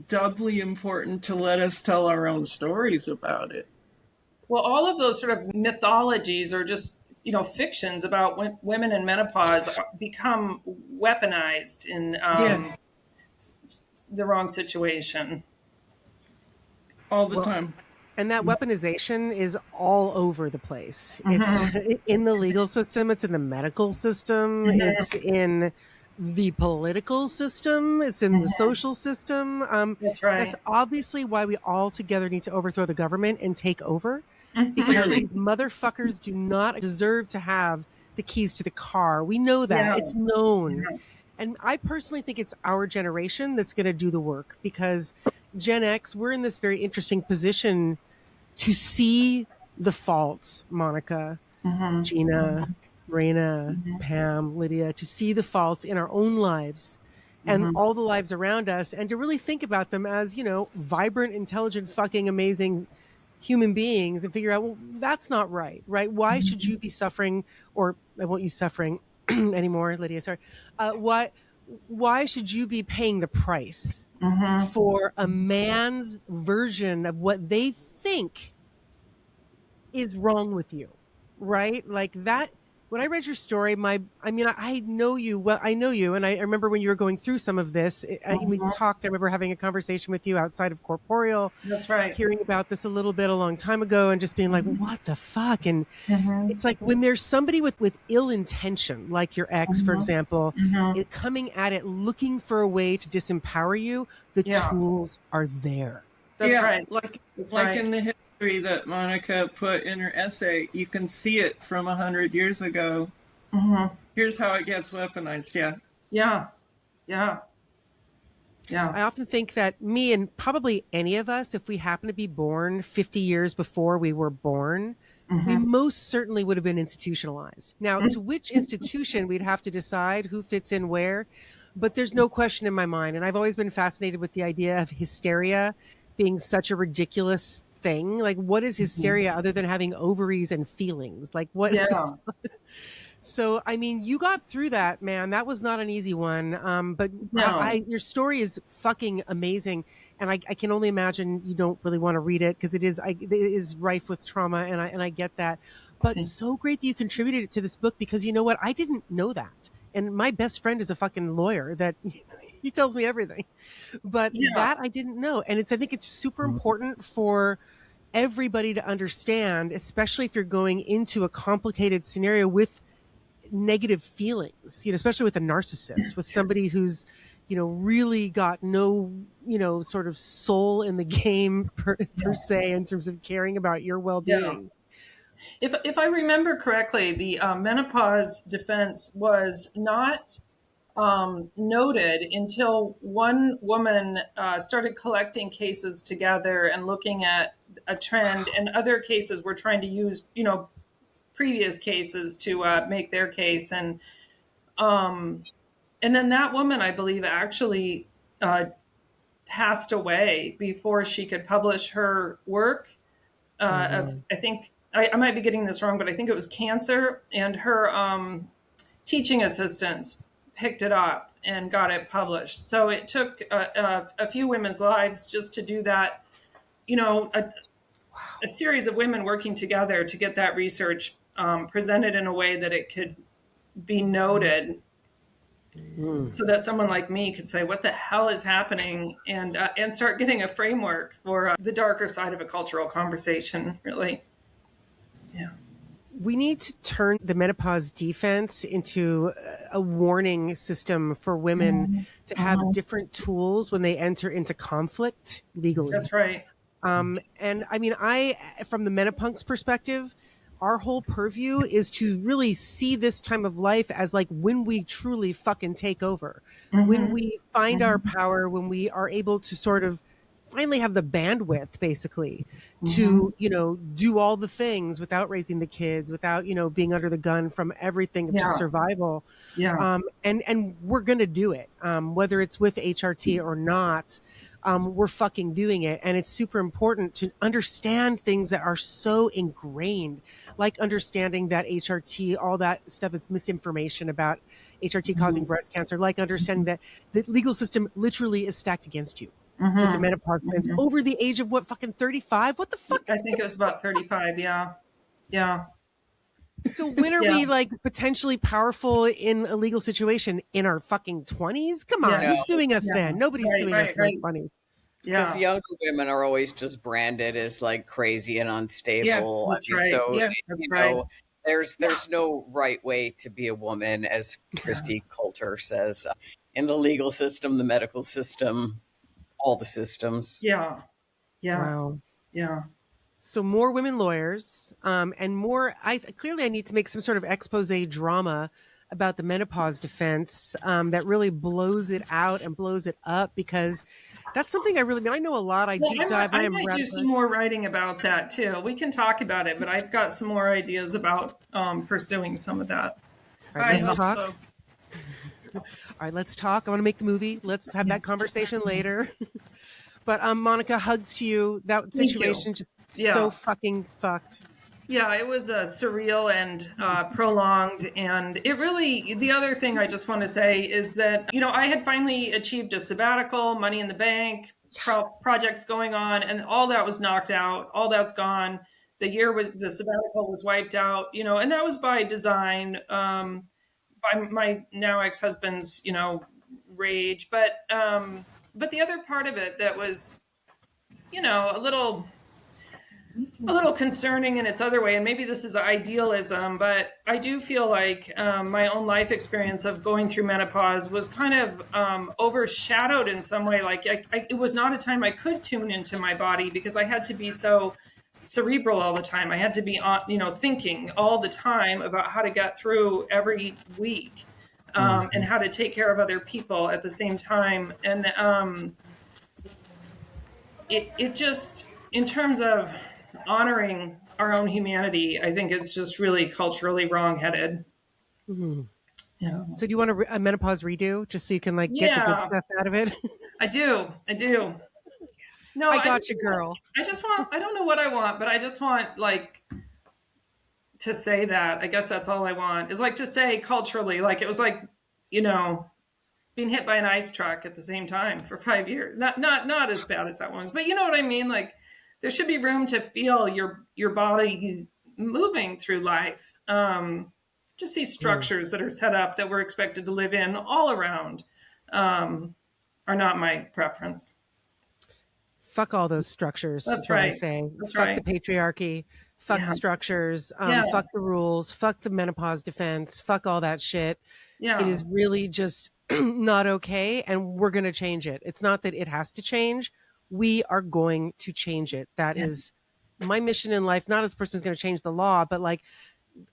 doubly important to let us tell our own stories about it. Well, all of those sort of mythologies or just, fictions about women in menopause become weaponized in the wrong situation. All the time. And that weaponization is all over the place. It's in the legal system. It's in the medical system. It's in the political system. It's in the social system. That's right. That's obviously why we all together need to overthrow the government and take over. Because these motherfuckers do not deserve to have the keys to the car. We know that. Yeah. It's known. And I personally think it's our generation that's going to do the work, because Gen X, we're in this very interesting position to see the faults, Monica, Gina, Reyna, Pam, Lydia, to see the faults in our own lives and all the lives around us, and to really think about them as, vibrant, intelligent, fucking amazing human beings, and figure out, well, that's not right? Why should you be suffering? Or I won't use suffering anymore, Lydia, sorry. Why should you be paying the price for a man's version of what they think is wrong with you, right? Like that. When I read your story, I know you well. I know you, and I remember when you were going through some of this. We talked. I remember having a conversation with you outside of Corporeal. That's right. Hearing about this a little bit a long time ago, and just being like, "What the fuck?" And it's like when there's somebody with ill intention, like your ex, for example, coming at it, looking for a way to disempower you. The tools are there. That's right. Like right. in the history that Monica put in her essay, you can see it from 100 years ago. Here's how it gets weaponized. Yeah. I often think that me and probably any of us, if we happen to be born 50 years before we were born, we most certainly would have been institutionalized. Now, to which institution, we'd have to decide who fits in where. But there's no question in my mind. And I've always been fascinated with the idea of hysteria being such a ridiculous thing. Like, what is hysteria other than having ovaries and feelings? Like, what? Yeah. So, I mean, you got through that, man. That was not an easy one. But No. your story is fucking amazing. And I can only imagine you don't really want to read it, because it is rife with trauma. And I get that. But so great that you contributed to this book, because you know what? I didn't know that. And my best friend is a fucking lawyer that he tells me everything, but that I didn't know. And I think it's super important for everybody to understand, especially if you're going into a complicated scenario with negative feelings, especially with a narcissist, with somebody who's, really got no, sort of soul in the game per se, in terms of caring about your well-being. If I remember correctly, the menopause defense was not noted until one woman started collecting cases together and looking at a trend, and other cases were trying to use, previous cases to make their case. And then that woman, I believe, actually passed away before she could publish her work. I think I might be getting this wrong, but I think it was cancer, and her teaching assistants picked it up and got it published. So it took a few women's lives just to do that, a series of women working together to get that research presented in a way that it could be noted, so that someone like me could say, what the hell is happening, and start getting a framework for the darker side of a cultural conversation, really. Yeah. We need to turn the menopause defense into a warning system for women to have different tools when they enter into conflict legally. That's right. And I mean, from the menopause perspective, our whole purview is to really see this time of life as like when we truly fucking take over, when we find our power, when we are able to sort of finally have the bandwidth basically to, do all the things without raising the kids, without, being under the gun from everything of just survival. Yeah. And we're going to do it. Whether it's with HRT or not, we're fucking doing it. And it's super important to understand things that are so ingrained, like understanding that HRT, all that stuff is misinformation about HRT causing breast cancer, like understanding that the legal system literally is stacked against you. With the menopause plans over the age of what, fucking 35? What the fuck? I think it was about 35. Yeah. Yeah. So when are we like potentially powerful in a legal situation? In our fucking 20s? Come on, who's suing us then? Nobody's suing us in their 20s. Yeah. Because younger women are always just branded as like crazy and unstable. Yeah, that's right. So that's right. There's no right way to be a woman, as Christy Coulter says, in the legal system, the medical system, all the systems. Yeah. Yeah. Wow. Yeah. So more women lawyers, and more, I need to make some sort of expose drama about the menopause defense that really blows it out and blows it up, because that's something I know a lot. I might do some more writing about that too. We can talk about it, but I've got some more ideas about pursuing some of that. All right, let's talk. So. All right, let's talk. I want to make the movie. Let's have that conversation later. But Monica, hugs to you. That situation just so fucking fucked. Yeah, it was surreal and prolonged. And it really, the other thing I just want to say is that, I had finally achieved a sabbatical, money in the bank, projects going on, and all that was knocked out. All that's gone. The sabbatical was wiped out, and that was by design, by my now ex-husband's, rage. But the other part of it that was, a little concerning in its other way, and maybe this is idealism, but I do feel like my own life experience of going through menopause was kind of overshadowed in some way. Like it was not a time I could tune into my body, because I had to be so cerebral all the time. I had to be thinking all the time about how to get through every week, and how to take care of other people at the same time. And it just, in terms of honoring our own humanity, I think it's just really culturally wrongheaded. Yeah. So do you want a menopause redo, just so you can get the good stuff out of it? I do. No, I got you, girl. I don't know what I want, but I just want to say that. I guess that's all I want, is to say culturally, it was being hit by an ice truck at the same time for 5 years. Not as bad as that one was, but you know what I mean? There should be room to feel your body moving through life. Just these structures that are set up that we're expected to live in all around are not my preference. Fuck all those structures. That's what right. I say. That's fuck right. the patriarchy. Fuck the structures. Fuck the rules. Fuck the menopause defense. Fuck all that shit. Yeah. It is really just not okay, and we're going to change it. It's not that it has to change. We are going to change it. That is my mission in life. Not as a person who's going to change the law, but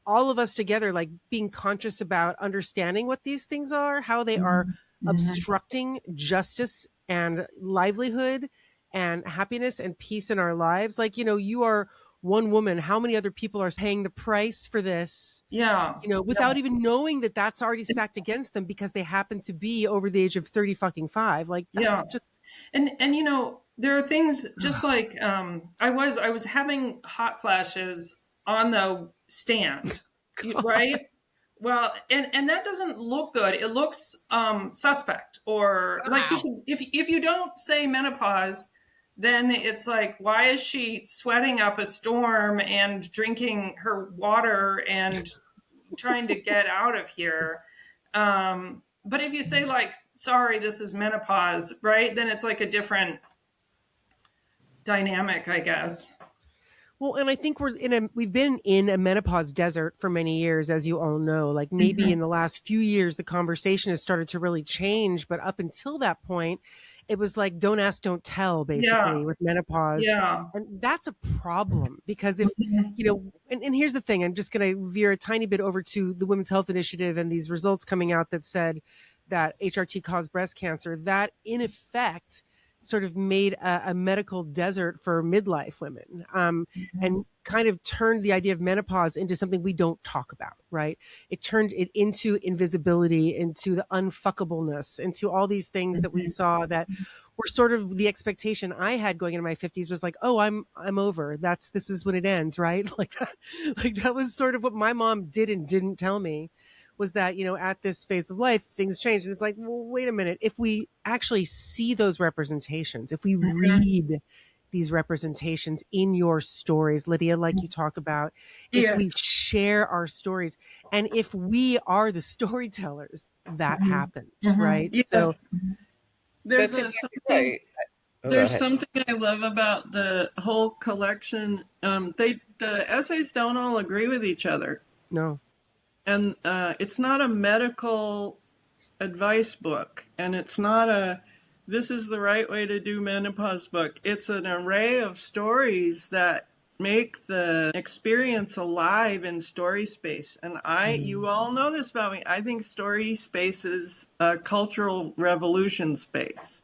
all of us together, being conscious about understanding what these things are, how they are obstructing justice and livelihood and happiness and peace in our lives. You are one woman, how many other people are paying the price for this? Yeah. You know, without even knowing that that's already stacked against them because they happen to be over the age of 30 fucking 5. Like, that's just. And you know, there are things just like, I was having hot flashes on the stand, right? Well, and that doesn't look good. It looks suspect, or like if you don't say menopause, then it's like, why is she sweating up a storm and drinking her water and trying to get out of here? But if you say like, sorry, this is menopause, right? Then it's like a different dynamic, I guess. Well, and I think we've been in a menopause desert for many years, as you all know. Like maybe in the last few years, the conversation has started to really change. But up until that point, it was like, don't ask, don't tell, basically, with menopause. Yeah. And that's a problem because if, you know, and here's the thing, I'm just going to veer a tiny bit over to the Women's Health Initiative and these results coming out that said that HRT caused breast cancer, that in effect sort of made a medical desert for midlife women, and kind of turned the idea of menopause into something we don't talk about, right? It turned it into invisibility, into the unfuckableness, into all these things that we saw that were sort of the expectation I had going into my 50s was like, oh, I'm over. This is when it ends, right? Like that was sort of what my mom did and didn't tell me. Was that, you know, at this phase of life, things change. And it's like, well, wait a minute. If we actually see those representations, if we read these representations in your stories, Lidia, like you talk about, if we share our stories, and if we are the storytellers, that happens, right? Yeah. So there's something I love about the whole collection. The essays don't all agree with each other. No. And it's not a medical advice book, and it's not this is the right way to do menopause book. It's an array of stories that make the experience alive in story space. And you all know this about me, I think story space is a cultural revolution space.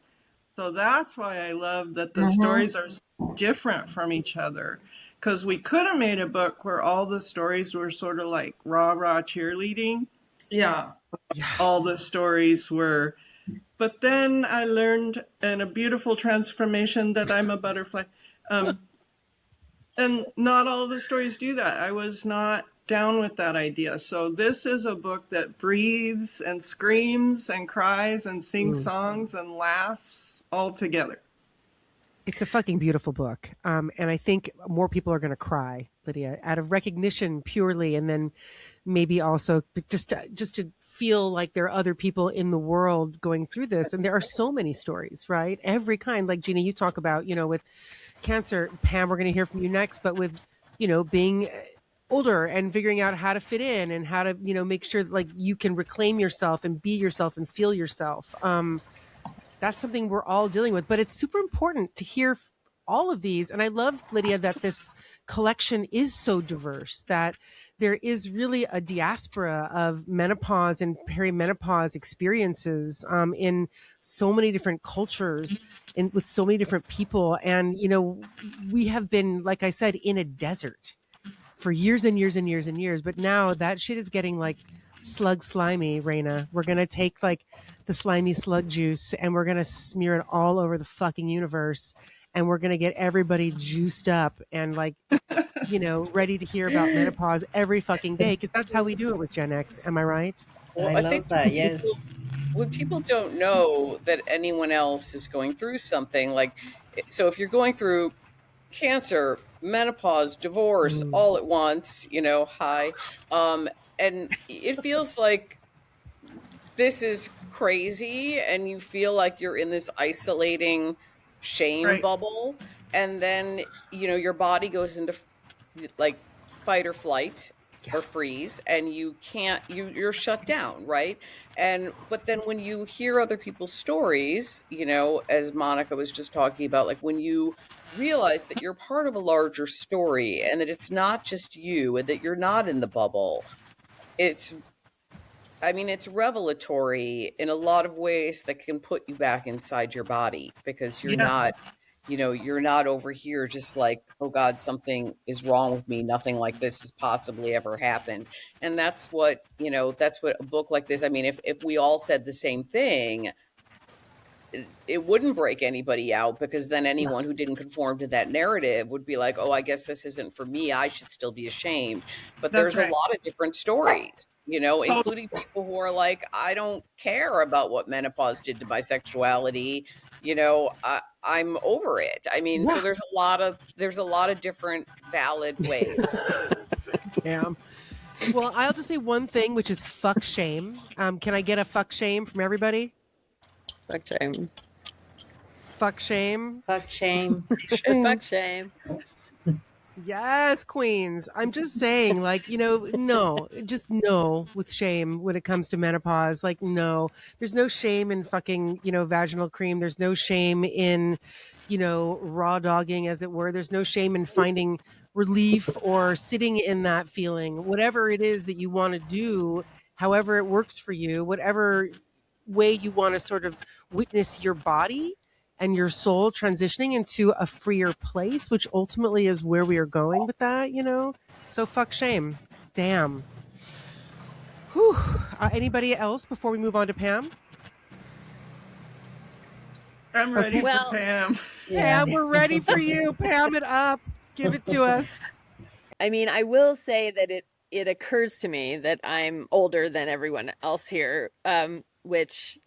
So that's why I love that the stories are so different from each other. Because we could have made a book where all the stories were sort of like rah-rah cheerleading. Yeah. All the stories were. But then I learned in a beautiful transformation that I'm a butterfly. And not all the stories do that. I was not down with that idea. So this is a book that breathes and screams and cries and sings songs and laughs all together. It's a fucking beautiful book. And I think more people are going to cry, Lidia, out of recognition purely. And then maybe also just to feel like there are other people in the world going through this. And there are so many stories, right? Every kind, like Gina, you talk about, you know, with cancer. Pam, we're going to hear from you next, but with, you know, being older and figuring out how to fit in and how to, you know, make sure like you can reclaim yourself and be yourself and feel yourself. That's something we're all dealing with, but it's super important to hear all of these. And I love, Lidia, that this collection is so diverse, that there is really a diaspora of menopause and perimenopause experiences in so many different cultures and with so many different people. And, you know, we have been, like I said, in a desert for years and years and years and years. But now that shit is getting like slug slimy, Reyna. We're going to take like the slimy slug juice and we're going to smear it all over the fucking universe. And we're going to get everybody juiced up and like, you know, ready to hear about menopause every fucking day. Cause that's how we do it with Gen X. Am I right? Well, I think that, yes. When people don't know that anyone else is going through something like, so if you're going through cancer, menopause, divorce, all at once, you know, and it feels like this is crazy and you feel like you're in this isolating shame bubble. And then, you know, your body goes into like fight or flight or freeze and you're shut down. Right. But then when you hear other people's stories, you know, as Monica was just talking about, like when you realize that you're part of a larger story and that it's not just you and that you're not in the bubble, it's revelatory in a lot of ways that can put you back inside your body because you're not you're not over here just like, oh God, something is wrong with me. Nothing like this has possibly ever happened. And that's what a book like this, I mean, if we all said the same thing, it wouldn't break anybody out, because then anyone who didn't conform to that narrative would be like, oh, I guess this isn't for me. I should still be ashamed. But That's there's a right. lot of different stories, including people who are like, I don't care about what menopause did to my sexuality. I'm over it. I mean, so there's a lot of different valid ways. Damn. Well, I'll just say one thing, which is fuck shame. Can I get a fuck shame from everybody? Fuck shame. Fuck shame. Fuck shame. Fuck shame. Yes, queens. I'm just saying, like, no, just no with shame when it comes to menopause. Like, no, there's no shame in fucking, vaginal cream. There's no shame in, raw dogging, as it were. There's no shame in finding relief or sitting in that feeling, whatever it is that you want to do, however it works for you, whatever way you want to sort of witness your body and your soul transitioning into a freer place, which ultimately is where we are going with that, So fuck shame. Damn. Whew. Anybody else before we move on to Pam? I'm ready Okay. for Pam. Yeah, we're ready for you. Pam it up. Give it to us. I mean, I will say that it occurs to me that I'm older than everyone else here, which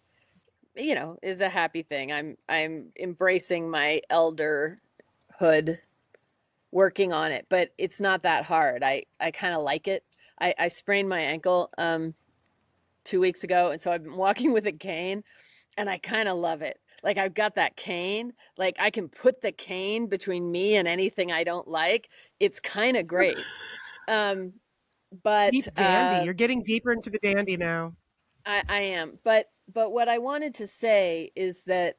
is a happy thing. I'm embracing my elderhood, working on it, but it's not that hard. I kind of like it. I sprained my ankle 2 weeks ago, and so I've been walking with a cane, and I kind of love it. Like, I've got that cane, like I can put the cane between me and anything I don't like. It's kind of great. But Deep dandy. You're getting deeper into the dandy now. I am. But what I wanted to say is that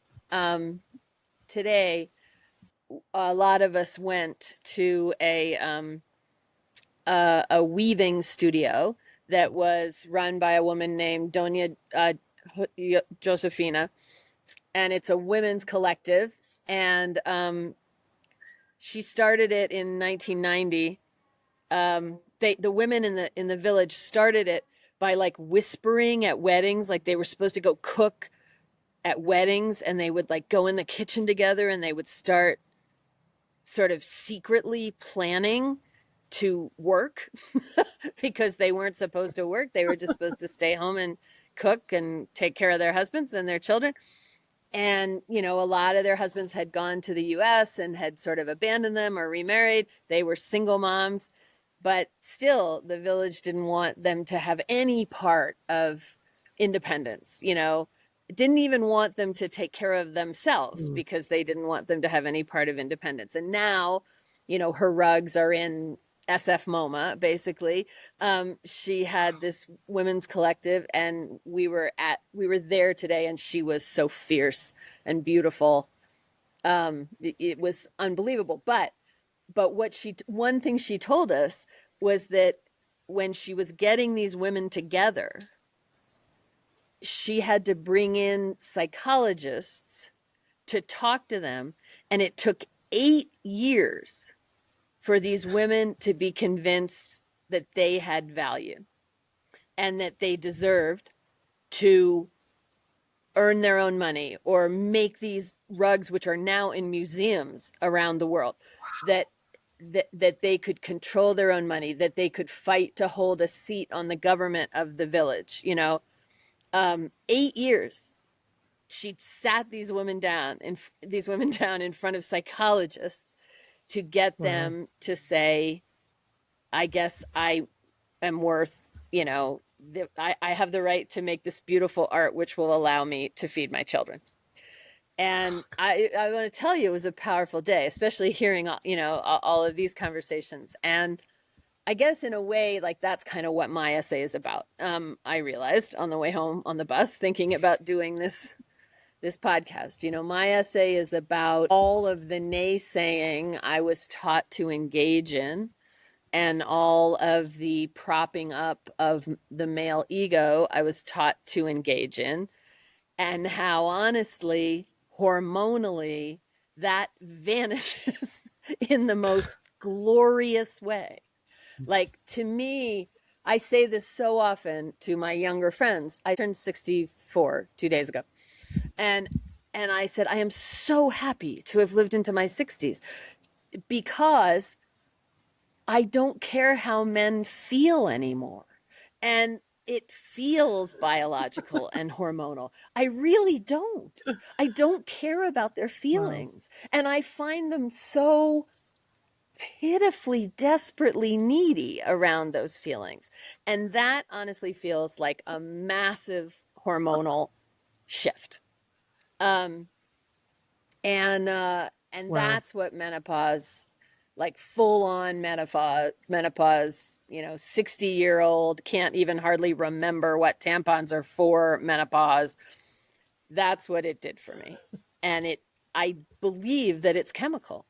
today a lot of us went to a weaving studio that was run by a woman named Doña Josefina, and it's a women's collective, and she started it in 1990. The women in the village started it by like whispering at weddings, like they were supposed to go cook at weddings, and they would like go in the kitchen together, and they would start sort of secretly planning to work because they weren't supposed to work. They were just supposed to stay home and cook and take care of their husbands and their children. And, a lot of their husbands had gone to the US and had sort of abandoned them or remarried. They were single moms, but still the village didn't want them to have any part of independence, didn't even want them to take care of themselves because they didn't want them to have any part of independence. And now, her rugs are in SF MoMA, basically. She had this women's collective, and we were there today, and she was so fierce and beautiful. It was unbelievable. But one thing she told us was that when she was getting these women together, she had to bring in psychologists to talk to them. And it took 8 years for these women to be convinced that they had value and that they deserved to earn their own money or make these rugs, which are now in museums around the world, that they could control their own money, that they could fight to hold a seat on the government of the village. 8 years. She sat these women down in front of psychologists to get them to say, I guess I am worth, I have the right to make this beautiful art, which will allow me to feed my children. And I want to tell you, it was a powerful day, especially hearing, all of these conversations. And I guess in a way, like, that's kind of what my essay is about. I realized on the way home on the bus, thinking about doing this podcast, my essay is about all of the naysaying I was taught to engage in, and all of the propping up of the male ego I was taught to engage in, and how honestly, hormonally, that vanishes in the most glorious way. Like, to me, I say this so often to my younger friends. I turned 64 2 days ago. And I said, I am so happy to have lived into my 60s because I don't care how men feel anymore. And it feels biological and hormonal. I really don't. I don't care about their feelings. Wow. And I find them so pitifully, desperately needy around those feelings. And that honestly feels like a massive hormonal shift. And Wow. that's what menopause, like full on menopause, 60-year-old can't even hardly remember what tampons are for menopause. That's what it did for me. And I believe that it's chemical,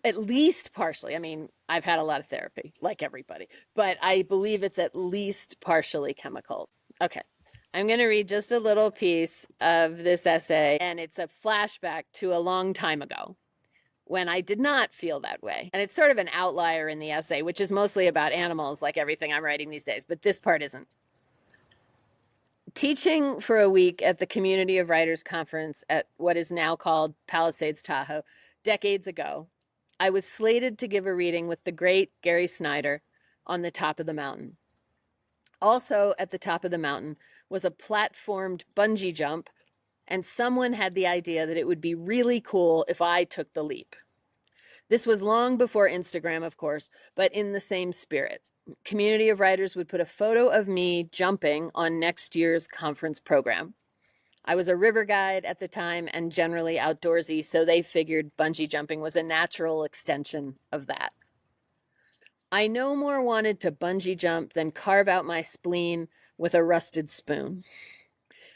at least partially. I mean, I've had a lot of therapy, like everybody, but I believe it's at least partially chemical. Okay. I'm going to read just a little piece of this essay, and it's a flashback to a long time ago when I did not feel that way. And it's sort of an outlier in the essay, which is mostly about animals, like everything I'm writing these days, but this part isn't. Teaching for a week at the Community of Writers Conference at what is now called Palisades Tahoe decades ago, I was slated to give a reading with the great Gary Snyder on the top of the mountain. Also at the top of the mountain was a platformed bungee jump, and someone had the idea that it would be really cool if I took the leap. This was long before Instagram, of course, but in the same spirit. Community of Writers would put a photo of me jumping on next year's conference program. I was a river guide at the time and generally outdoorsy, so they figured bungee jumping was a natural extension of that. I no more wanted to bungee jump than carve out my spleen with a rusted spoon.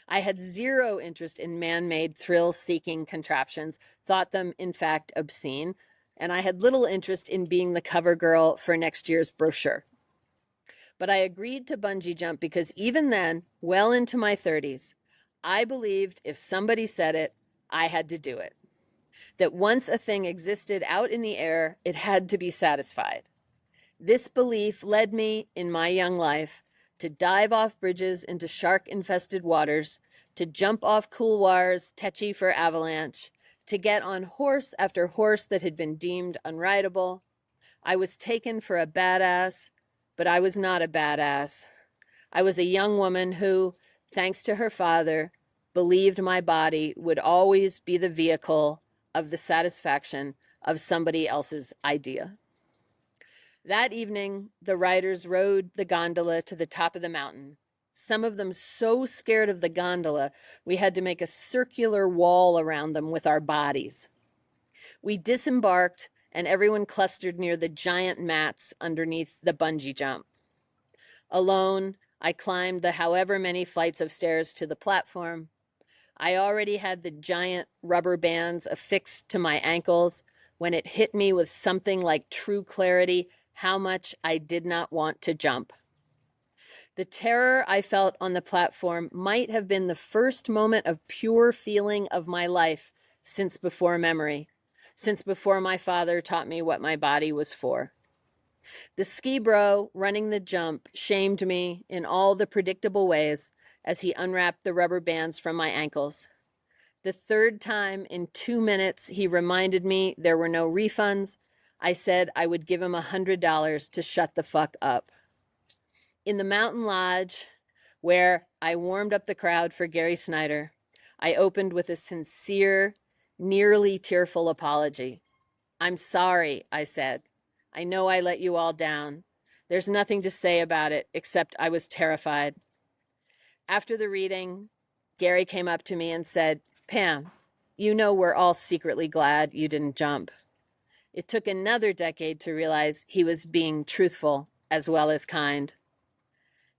I had zero interest in man-made thrill-seeking contraptions, thought them, in fact, obscene, and I had little interest in being the cover girl for next year's brochure. But I agreed to bungee jump because even then, well into my 30s, I believed if somebody said it, I had to do it. That once a thing existed out in the air, it had to be satisfied. This belief led me, in my young life, to dive off bridges into shark-infested waters, to jump off couloirs tetchy for avalanche, to get on horse after horse that had been deemed unrideable. I was taken for a badass, but I was not a badass. I was a young woman who, thanks to her father, believed my body would always be the vehicle of the satisfaction of somebody else's idea. That evening, the writers rode the gondola to the top of the mountain. Some of them so scared of the gondola, we had to make a circular wall around them with our bodies. We disembarked, and everyone clustered near the giant mats underneath the bungee jump. Alone, I climbed the however many flights of stairs to the platform. I already had the giant rubber bands affixed to my ankles when it hit me with something like true clarity how much I did not want to jump. The terror I felt on the platform might have been the first moment of pure feeling of my life since before memory, since before my father taught me what my body was for. The ski bro running the jump shamed me in all the predictable ways as he unwrapped the rubber bands from my ankles. The third time in 2 minutes, he reminded me there were no refunds. I said I would give him $100 to shut the fuck up. In the mountain lodge, where I warmed up the crowd for Gary Snyder, I opened with a sincere, nearly tearful apology. I'm sorry, I said. I know I let you all down. There's nothing to say about it, except I was terrified. After the reading, Gary came up to me and said, Pam, you know we're all secretly glad you didn't jump. It took another decade to realize he was being truthful as well as kind.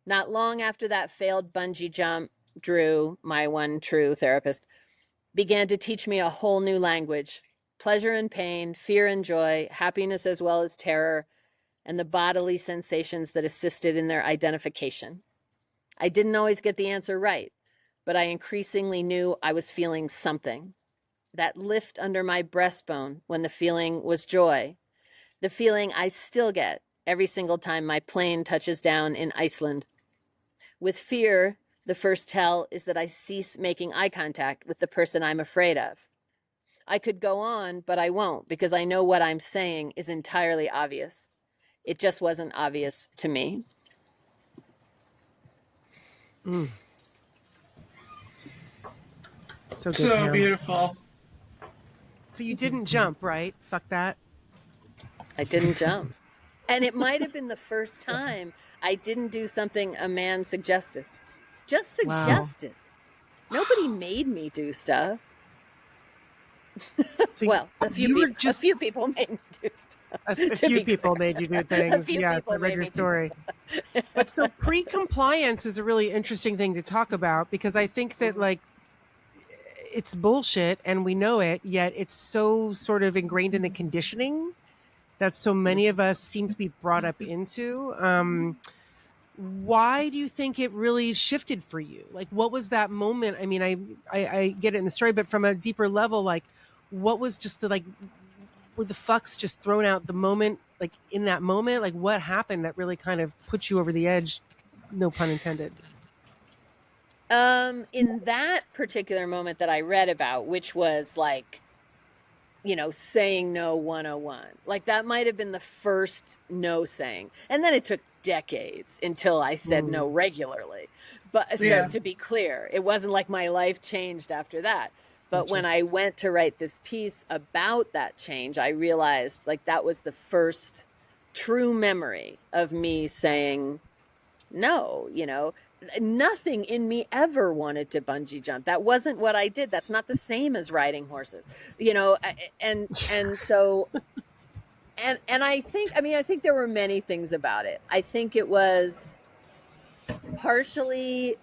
Not long after that failed bungee jump, Drew, my one true therapist, began to teach me a whole new language: pleasure and pain, fear and joy, happiness as well as terror, and the bodily sensations that assisted in their identification. I didn't always get the answer right, but I increasingly knew I was feeling something. that lift under my breastbone when the feeling was joy, the feeling I still get every single time my plane touches down in Iceland. With fear, the first tell is that I cease making eye contact with the person I'm afraid of. I could go on, but I won't, because I know what I'm saying is entirely obvious. It just wasn't obvious to me. Mm. So good. So beautiful. So you didn't jump, right? Fuck that. I didn't jump. And it might have been the first time I didn't do something a man suggested. Just suggested. Wow. Nobody made me do stuff. So well, a few people made me do stuff. A few people made you do things. Yeah, I read your story. But so pre-compliance is a really interesting thing to talk about, because I think that like it's bullshit and we know it, yet it's so sort of ingrained in the conditioning that so many of us seem to be brought up into. Why do you think it really shifted for you? Like, what was that moment? I mean, I get it in the story, but from a deeper level, like, what was just the, like, were the fucks just thrown out the moment, like in that moment? Like, what happened that really kind of put you over the edge? No pun intended. In that particular moment that I read about, which was like, you know, saying no 101, like that might have been the first no saying. And then it took decades until I said no regularly. But so to be clear, it wasn't like my life changed after that. But when I went to write this piece about that change, I realized like that was the first true memory of me saying no. You know, nothing in me ever wanted to bungee jump. That wasn't what I did. That's not the same as riding horses, you know. And so and I think there were many things about it. I think it was partially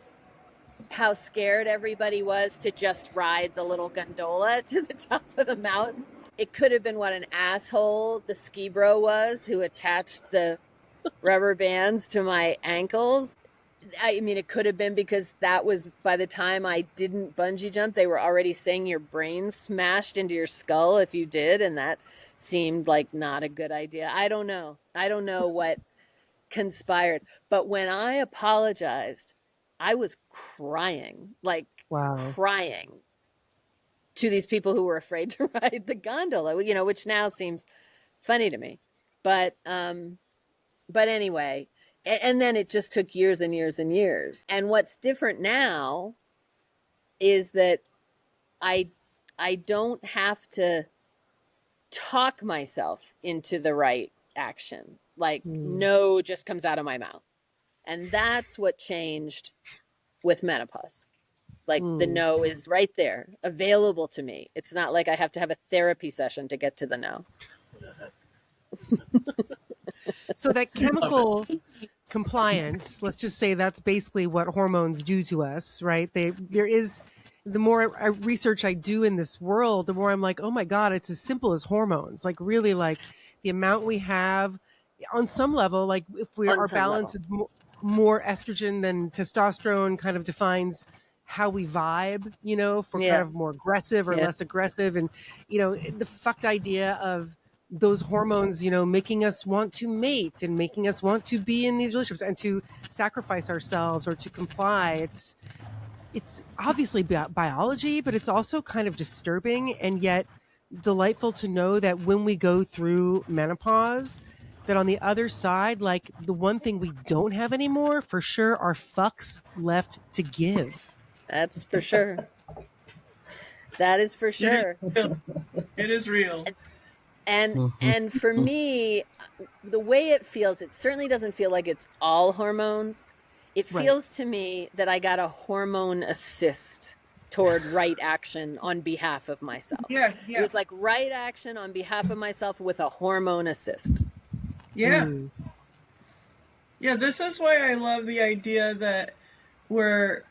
how scared everybody was to just ride the little gondola to the top of the mountain. It could have been what an asshole the ski bro was who attached the rubber bands to my ankles. I mean, it could have been because that was, by the time I didn't bungee jump, they were already saying your brain smashed into your skull if you did, and that seemed like not a good idea. I don't know what conspired, but when I apologized, I was crying, like crying to these people who were afraid to ride the gondola, you know, which now seems funny to me. But anyway, and then it just took years and years and years. And what's different now is that I don't have to talk myself into the right action. Like no just comes out of my mouth. And that's what changed with menopause. Like the no is right there, available to me. It's not like I have to have a therapy session to get to the no. So that chemical compliance, let's just say that's basically what hormones do to us, right? There is, the more research I do in this world, the more I'm like, oh my God, it's as simple as hormones. Like really, like the amount we have on some level, like if our balance is more estrogen than testosterone kind of defines how we vibe, you know, if we're kind of more aggressive or less aggressive. And, you know, the fucked idea of those hormones, you know, making us want to mate and making us want to be in these relationships and to sacrifice ourselves or to comply. It's obviously biology, but it's also kind of disturbing and yet delightful to know that when we go through menopause, that on the other side, like the one thing we don't have anymore for sure are fucks left to give. That's for sure. That is for sure. It is real. And for me, the way it feels, it certainly doesn't feel like it's all hormones. It feels to me that I got a hormone assist toward right action on behalf of myself. Yeah. It was like right action on behalf of myself with a hormone assist. Yeah. Yeah, this is why I love the idea that we're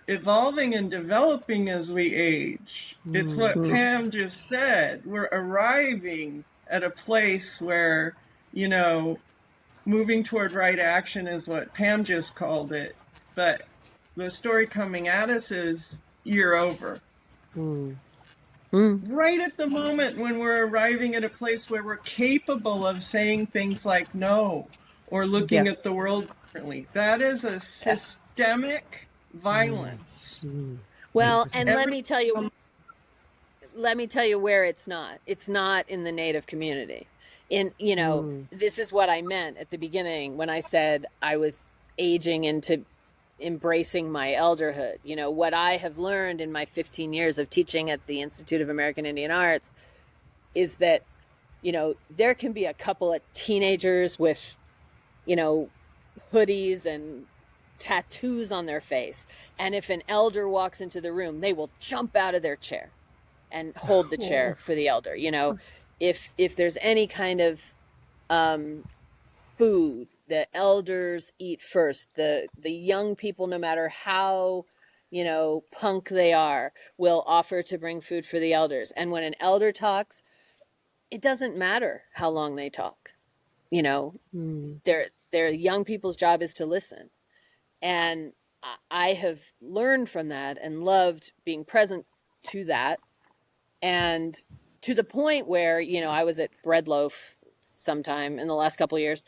evolving and developing as we age. It's what Pam just said. We're arriving at a place where, you know, moving toward right action is what Pam just called it. But the story coming at us is you're over. right at the moment when we're arriving at a place where we're capable of saying things like no or looking at the world differently. That is a systemic violence. Well, and let me tell you where it's not. It's not in the Native community. This is what I meant at the beginning when I said I was aging into embracing my elderhood. What I have learned in my 15 years of teaching at the Institute of American Indian Arts is that, there can be a couple of teenagers with, hoodies and tattoos on their face. And if an elder walks into the room, they will jump out of their chair and hold the chair for the elder. If there's any kind of food, the elders eat first. The young people, no matter how, punk they are, will offer to bring food for the elders. And when an elder talks, it doesn't matter how long they talk. Their young people's job is to listen. And I have learned from that and loved being present to that. And to the point where, I was at Bread Loaf sometime in the last couple of years,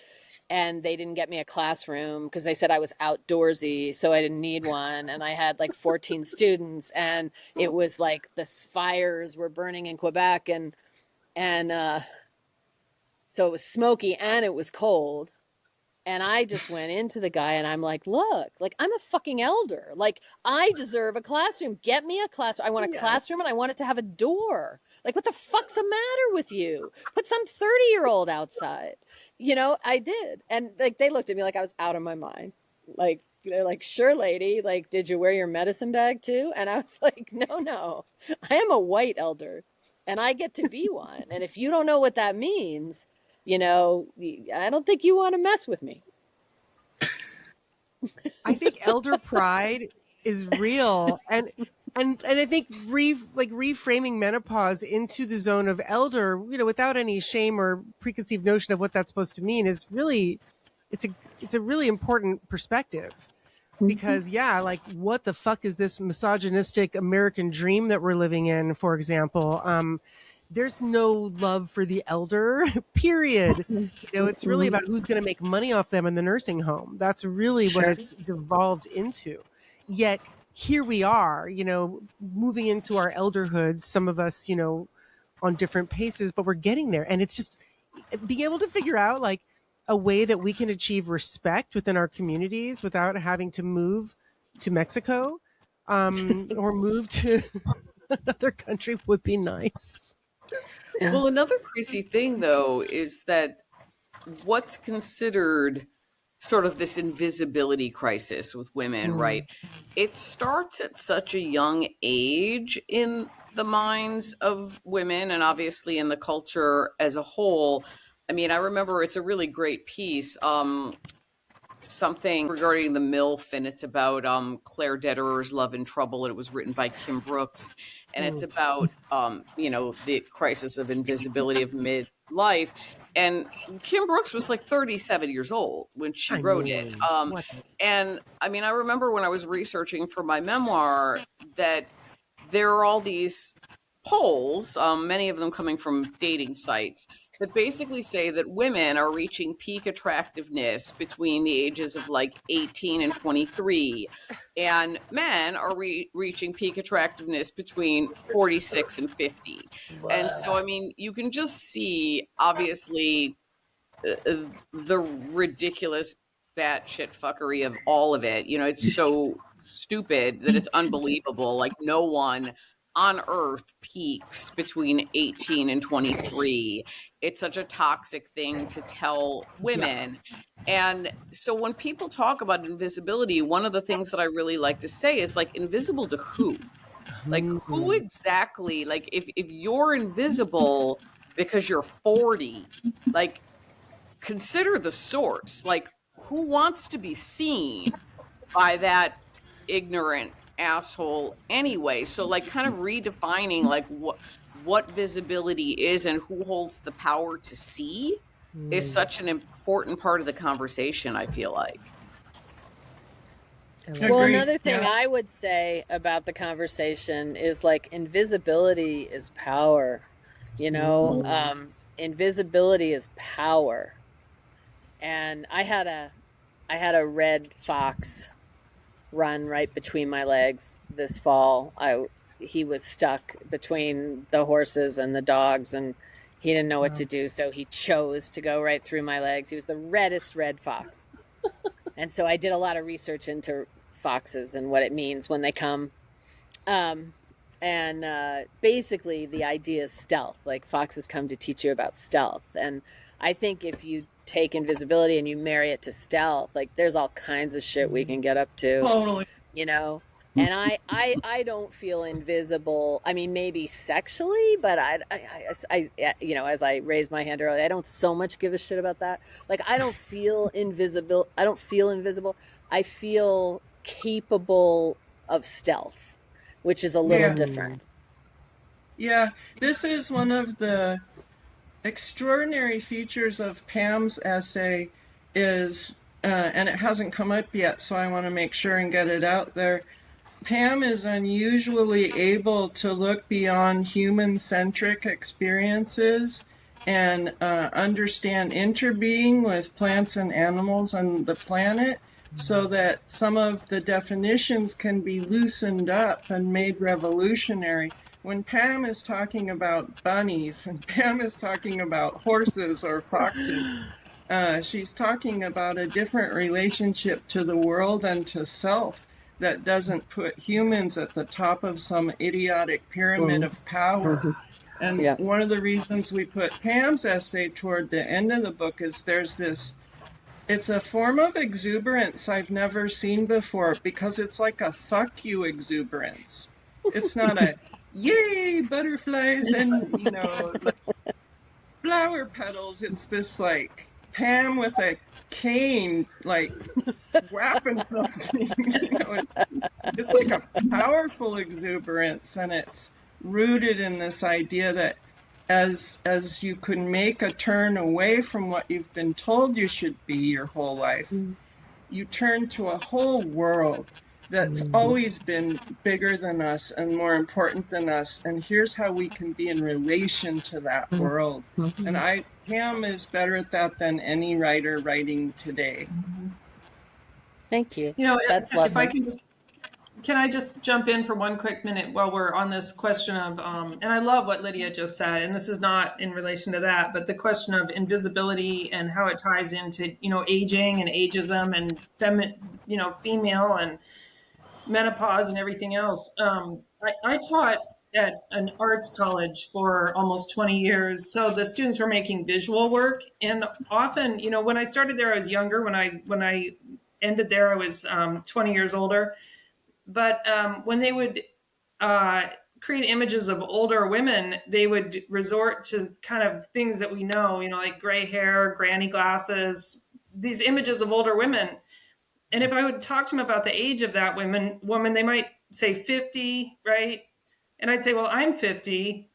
and they didn't get me a classroom because they said I was outdoorsy, so I didn't need one. And I had like 14 students, and it was like the fires were burning in Quebec, and so it was smoky and it was cold. And I just went into the guy and I'm like, look, like I'm a fucking elder. Like I deserve a classroom. Get me a classroom. I want a classroom and I want it to have a door. Like what the fuck's the matter with you? Put some 30-year-old outside. I did. And like they looked at me like I was out of my mind. Like they're like, sure, lady. Like, did you wear your medicine bag too? And I was like, no. I am a white elder and I get to be one. And if you don't know what that means, I don't think you want to mess with me. I think elder pride is real. And I think reframing menopause into the zone of elder, without any shame or preconceived notion of what that's supposed to mean is really, it's a really important perspective. Because what the fuck is this misogynistic American dream that we're living in, for example? There's no love for the elder, period. It's really about who's going to make money off them in the nursing home. That's really what it's devolved into. Yet here we are, moving into our elderhood, some of us, on different paces, but we're getting there. And it's just being able to figure out like a way that we can achieve respect within our communities without having to move to Mexico or move to another country would be nice. Well, another crazy thing, though, is that what's considered sort of this invisibility crisis with women, right? It starts at such a young age in the minds of women and obviously in the culture as a whole. I mean, I remember it's a really great piece, something regarding the MILF, and it's about Claire Dederer's Love and Trouble. It was written by Kim Brooks, and it's about the crisis of invisibility of midlife. And Kim Brooks was like 37 years old when she wrote it. And I mean, I remember when I was researching for my memoir that there are all these polls, many of them coming from dating sites, that basically say that women are reaching peak attractiveness between the ages of like 18 and 23, and men are reaching peak attractiveness between 46 and 50. Wow. And so, I mean, you can just see, obviously, the ridiculous batshit fuckery of all of it. It's so stupid that it's unbelievable. Like, no one on earth peaks between 18 and 23. It's such a toxic thing to tell women. And so when people talk about invisibility, one of the things that I really like to say is like, invisible to who? Like, who exactly? Like, if you're invisible because you're 40, like, consider the source. Like, who wants to be seen by that ignorant asshole anyway? So like kind of redefining like what visibility is and who holds the power to see is such an important part of the conversation, I feel like. Well, Agreed. another thing Yeah. I would say about the conversation is like invisibility is power. You know, invisibility is power. And I had a red fox run right between my legs this fall. He was stuck between the horses and the dogs, and he didn't know what to do, so he chose to go right through my legs. He was the reddest red fox. And so I did a lot of research into foxes and what it means when they come. Basically, the idea is stealth. Like, foxes come to teach you about stealth. And I think if you take invisibility and you marry it to stealth, like, there's all kinds of shit we can get up to, Totally. you know? And I don't feel invisible. I mean, maybe sexually, but I you know, as I raised my hand earlier, I don't so much give a shit about that. Like, I don't feel invisible. I don't feel invisible. I feel capable of stealth, which is a little different. Yeah, this is one of the extraordinary features of Pam's essay is, and it hasn't come up yet, so I want to make sure and get it out there. Pam is unusually able to look beyond human-centric experiences and understand interbeing with plants and animals on the planet, so that some of the definitions can be loosened up and made revolutionary. When Pam is talking about bunnies and Pam is talking about horses or foxes, she's talking about a different relationship to the world and to self that doesn't put humans at the top of some idiotic pyramid of power. And one of the reasons we put Pam's essay toward the end of the book is there's this, it's a form of exuberance I've never seen before, because it's like a fuck you exuberance. It's not a yay butterflies and, you know, like flower petals. It's this like Pam with a cane, like wrapping something. You know, it's like a powerful exuberance, and it's rooted in this idea that as you can make a turn away from what you've been told you should be your whole life, you turn to a whole world that's always been bigger than us and more important than us, and here's how we can be in relation to that world. And Pam is better at that than any writer writing today. Thank you. You know, that's if I can I just jump in for one quick minute while we're on this question of, and I love what Lidia just said, and this is not in relation to that, but the question of invisibility and how it ties into, you know, aging and ageism and female and menopause and everything else. I taught at an arts college for almost 20 years. So the students were making visual work. And often, you know, when I started there, I was younger. When I ended there, I was 20 years older. But when they would create images of older women, they would resort to kind of things that we know, you know, like gray hair, granny glasses, these images of older women. And if I would talk to them about the age of that woman, they might say 50, right? And I'd say, well, I'm 50.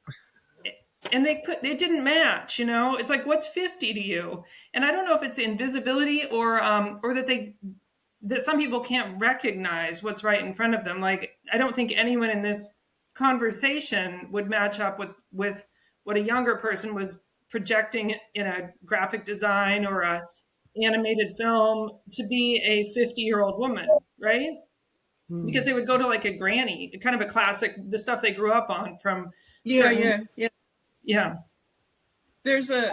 And it didn't match, you know? It's like, what's 50 to you? And I don't know if it's invisibility or that some people can't recognize what's right in front of them. Like, I don't think anyone in this conversation would match up with what a younger person was projecting in a graphic design or a animated film to be a 50-year-old woman, right? Because they would go to like a granny, kind of a classic, the stuff they grew up on from. Yeah. There's a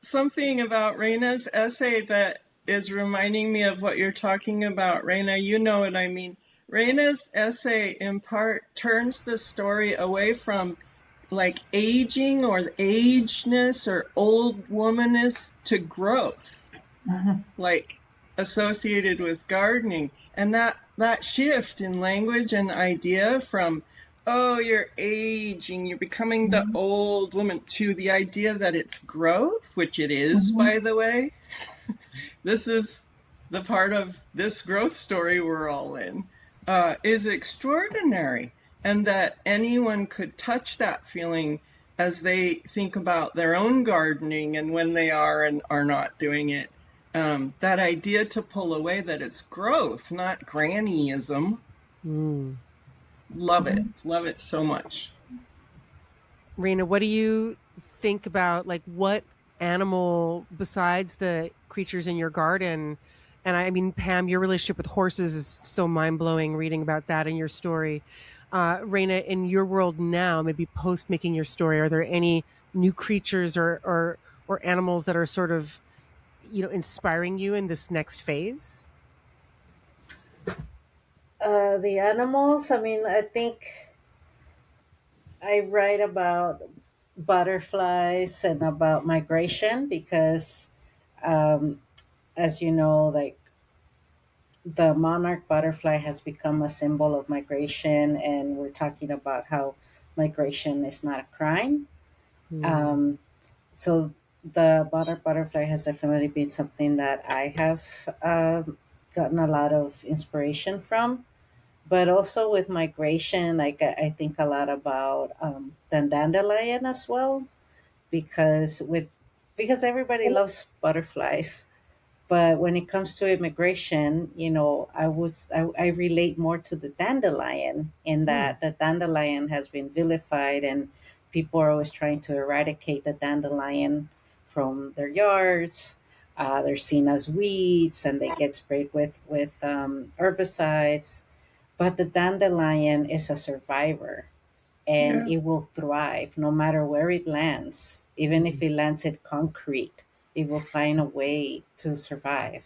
something about Reyna's essay that is reminding me of what you're talking about, Reyna. You know what I mean. Reyna's essay in part turns the story away from like aging or ageness or old womanness to growth. Like associated with gardening, and that shift in language and idea from, oh, you're aging, you're becoming the old woman, to the idea that it's growth, which it is, by the way. This is the part of this growth story we're all in, is extraordinary, and that anyone could touch that feeling as they think about their own gardening and when they are and are not doing it. that idea to pull away that it's growth, not grannyism. Love it. Love it so much. Reyna, what do you think about, like, what animal besides the creatures in your garden? And I mean, Pam, your relationship with horses is so mind-blowing reading about that in your story. Reyna, in your world now, maybe post making your story, are there any new creatures or animals that are sort of, you know, inspiring you in this next phase? The animals, I mean, I think I write about butterflies and about migration because, um, as you know, like the monarch butterfly has become a symbol of migration, and we're talking about how migration is not a crime. Um, so the monarch butterfly has definitely been something that I have gotten a lot of inspiration from. But also with migration, like I think a lot about the dandelion as well, because everybody loves butterflies, but when it comes to immigration, you know, I relate more to the dandelion in that the dandelion has been vilified, and people are always trying to eradicate the dandelion from their yards. They're seen as weeds, and they get sprayed with herbicides. But the dandelion is a survivor, and Yeah. it will thrive no matter where it lands. Even if it lands in concrete, it will find a way to survive.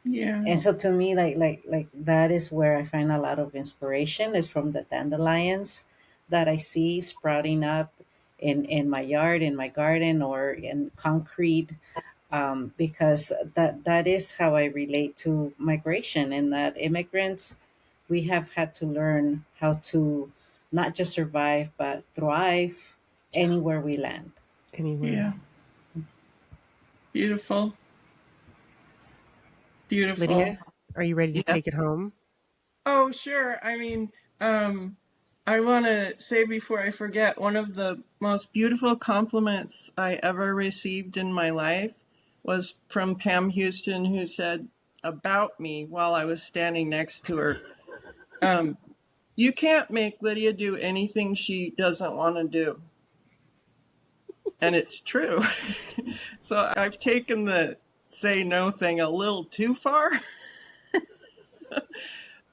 Yeah. And so to me, like that is where I find a lot of inspiration, is from the dandelions that I see sprouting up in my yard, in my garden, or in concrete. Because that is how I relate to migration, and that immigrants, we have had to learn how to not just survive but thrive anywhere we land. Anywhere. Yeah. Beautiful. Beautiful. Lydia, are you ready to Yeah. take it home? Oh, sure. I mean, I want to say before I forget, one of the most beautiful compliments I ever received in my life was from Pam Houston, who said about me while I was standing next to her, you can't make Lydia do anything she doesn't want to do. And it's true. So I've taken the say no thing a little too far,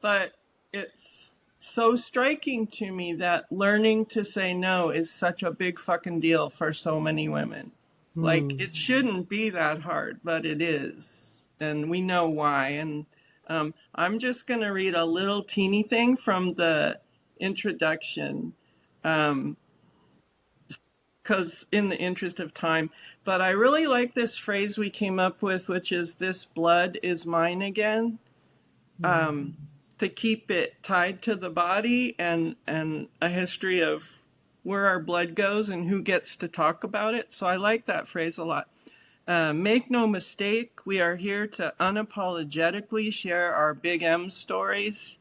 but it's so striking to me that learning to say no is such a big fucking deal for so many women. Like, it shouldn't be that hard, but it is. And we know why. And I'm just going to read a little teeny thing from the introduction, because in the interest of time. But I really like this phrase we came up with, which is, "This blood is mine again." To keep it tied to the body, and a history of where our blood goes and who gets to talk about it. So I like that phrase a lot. Make no mistake, we are here to unapologetically share our Big M stories.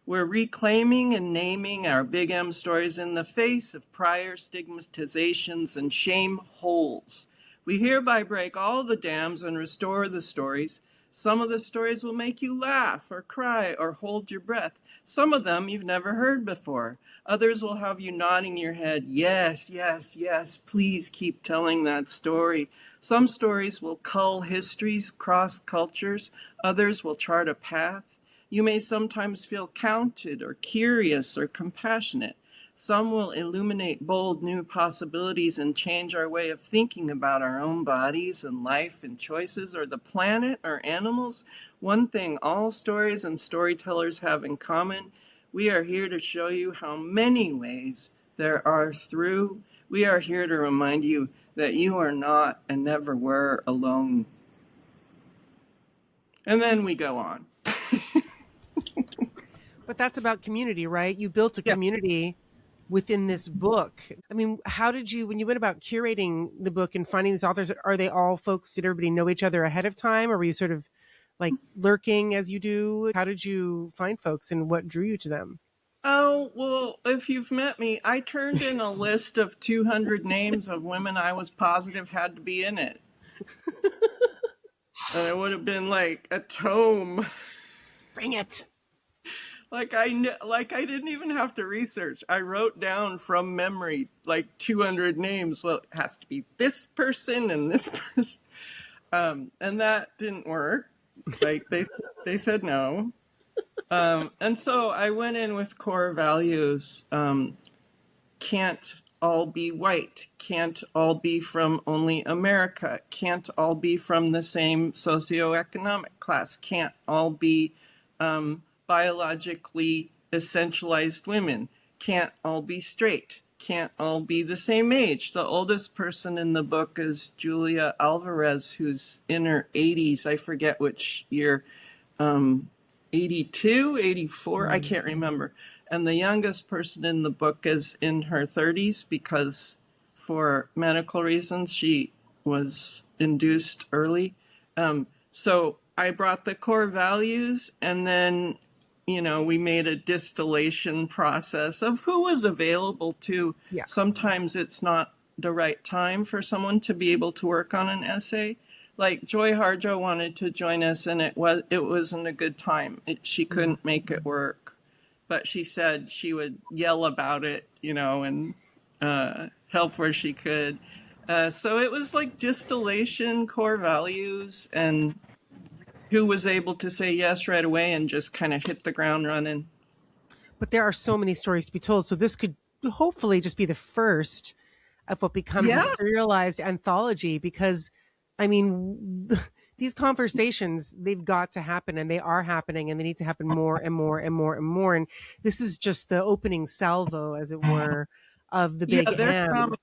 We're reclaiming and naming our Big M stories in the face of prior stigmatizations and shame holes. We hereby break all the dams and restore the stories. Some of the stories will make you laugh or cry or hold your breath. Some of them you've never heard before. Others will have you nodding your head, yes, yes, yes, please keep telling that story. Some stories will cull histories, cross cultures. Others will chart a path. You may sometimes feel counted or curious or compassionate. Some will illuminate bold new possibilities and change our way of thinking about our own bodies and life and choices or the planet or animals. One thing all stories and storytellers have in common: we are here to show you how many ways there are through. We are here to remind you that you are not and never were alone. And then we go on. But that's about community, right? You built a community within this book. I mean, how did you, when you went about curating the book and finding these authors, are they all folks, did everybody know each other ahead of time, or were you sort of like lurking as you do? How did you find folks and what drew you to them? Oh, well, if you've met me, I turned in a list of 200 names of women I was positive had to be in it. And it would have been like a tome. Bring it. Like I didn't even have to research. I wrote down from memory like 200 names. Well, it has to be this person and this person. And that didn't work. Like they said no. And so I went in with core values. Can't all be white. Can't all be from only America. Can't all be from the same socioeconomic class. Can't all be biologically essentialized women. Can't all be straight. Can't all be the same age. The oldest person in the book is Julia Alvarez, who's in her 80s. I forget which year, 82, 84, I can't remember. And the youngest person in the book is in her 30s because for medical reasons, she was induced early. So I brought the core values, and then, we made a distillation process of who was available to. Yeah. Sometimes it's not the right time for someone to be able to work on an essay. Like Joy Harjo wanted to join us, and it wasn't a good time. She couldn't make it work, but she said she would yell about it, and help where she could. So it was like distillation, core values, and who was able to say yes right away and just kind of hit the ground running. But there are so many stories to be told. So this could hopefully just be the first of what becomes a serialized anthology, because, these conversations, they've got to happen, and they are happening, and they need to happen more and more and more and more. And this is just the opening salvo, as it were, of the Big M.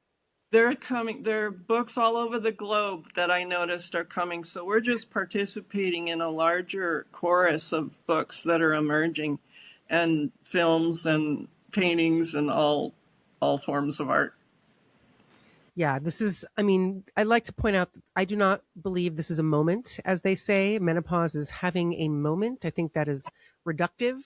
They're coming. There are books all over the globe that I noticed are coming. So we're just participating in a larger chorus of books that are emerging, and films and paintings and all forms of art. Yeah, this is, I'd like to point out, I do not believe this is a moment, as they say. Menopause is having a moment. I think that is reductive.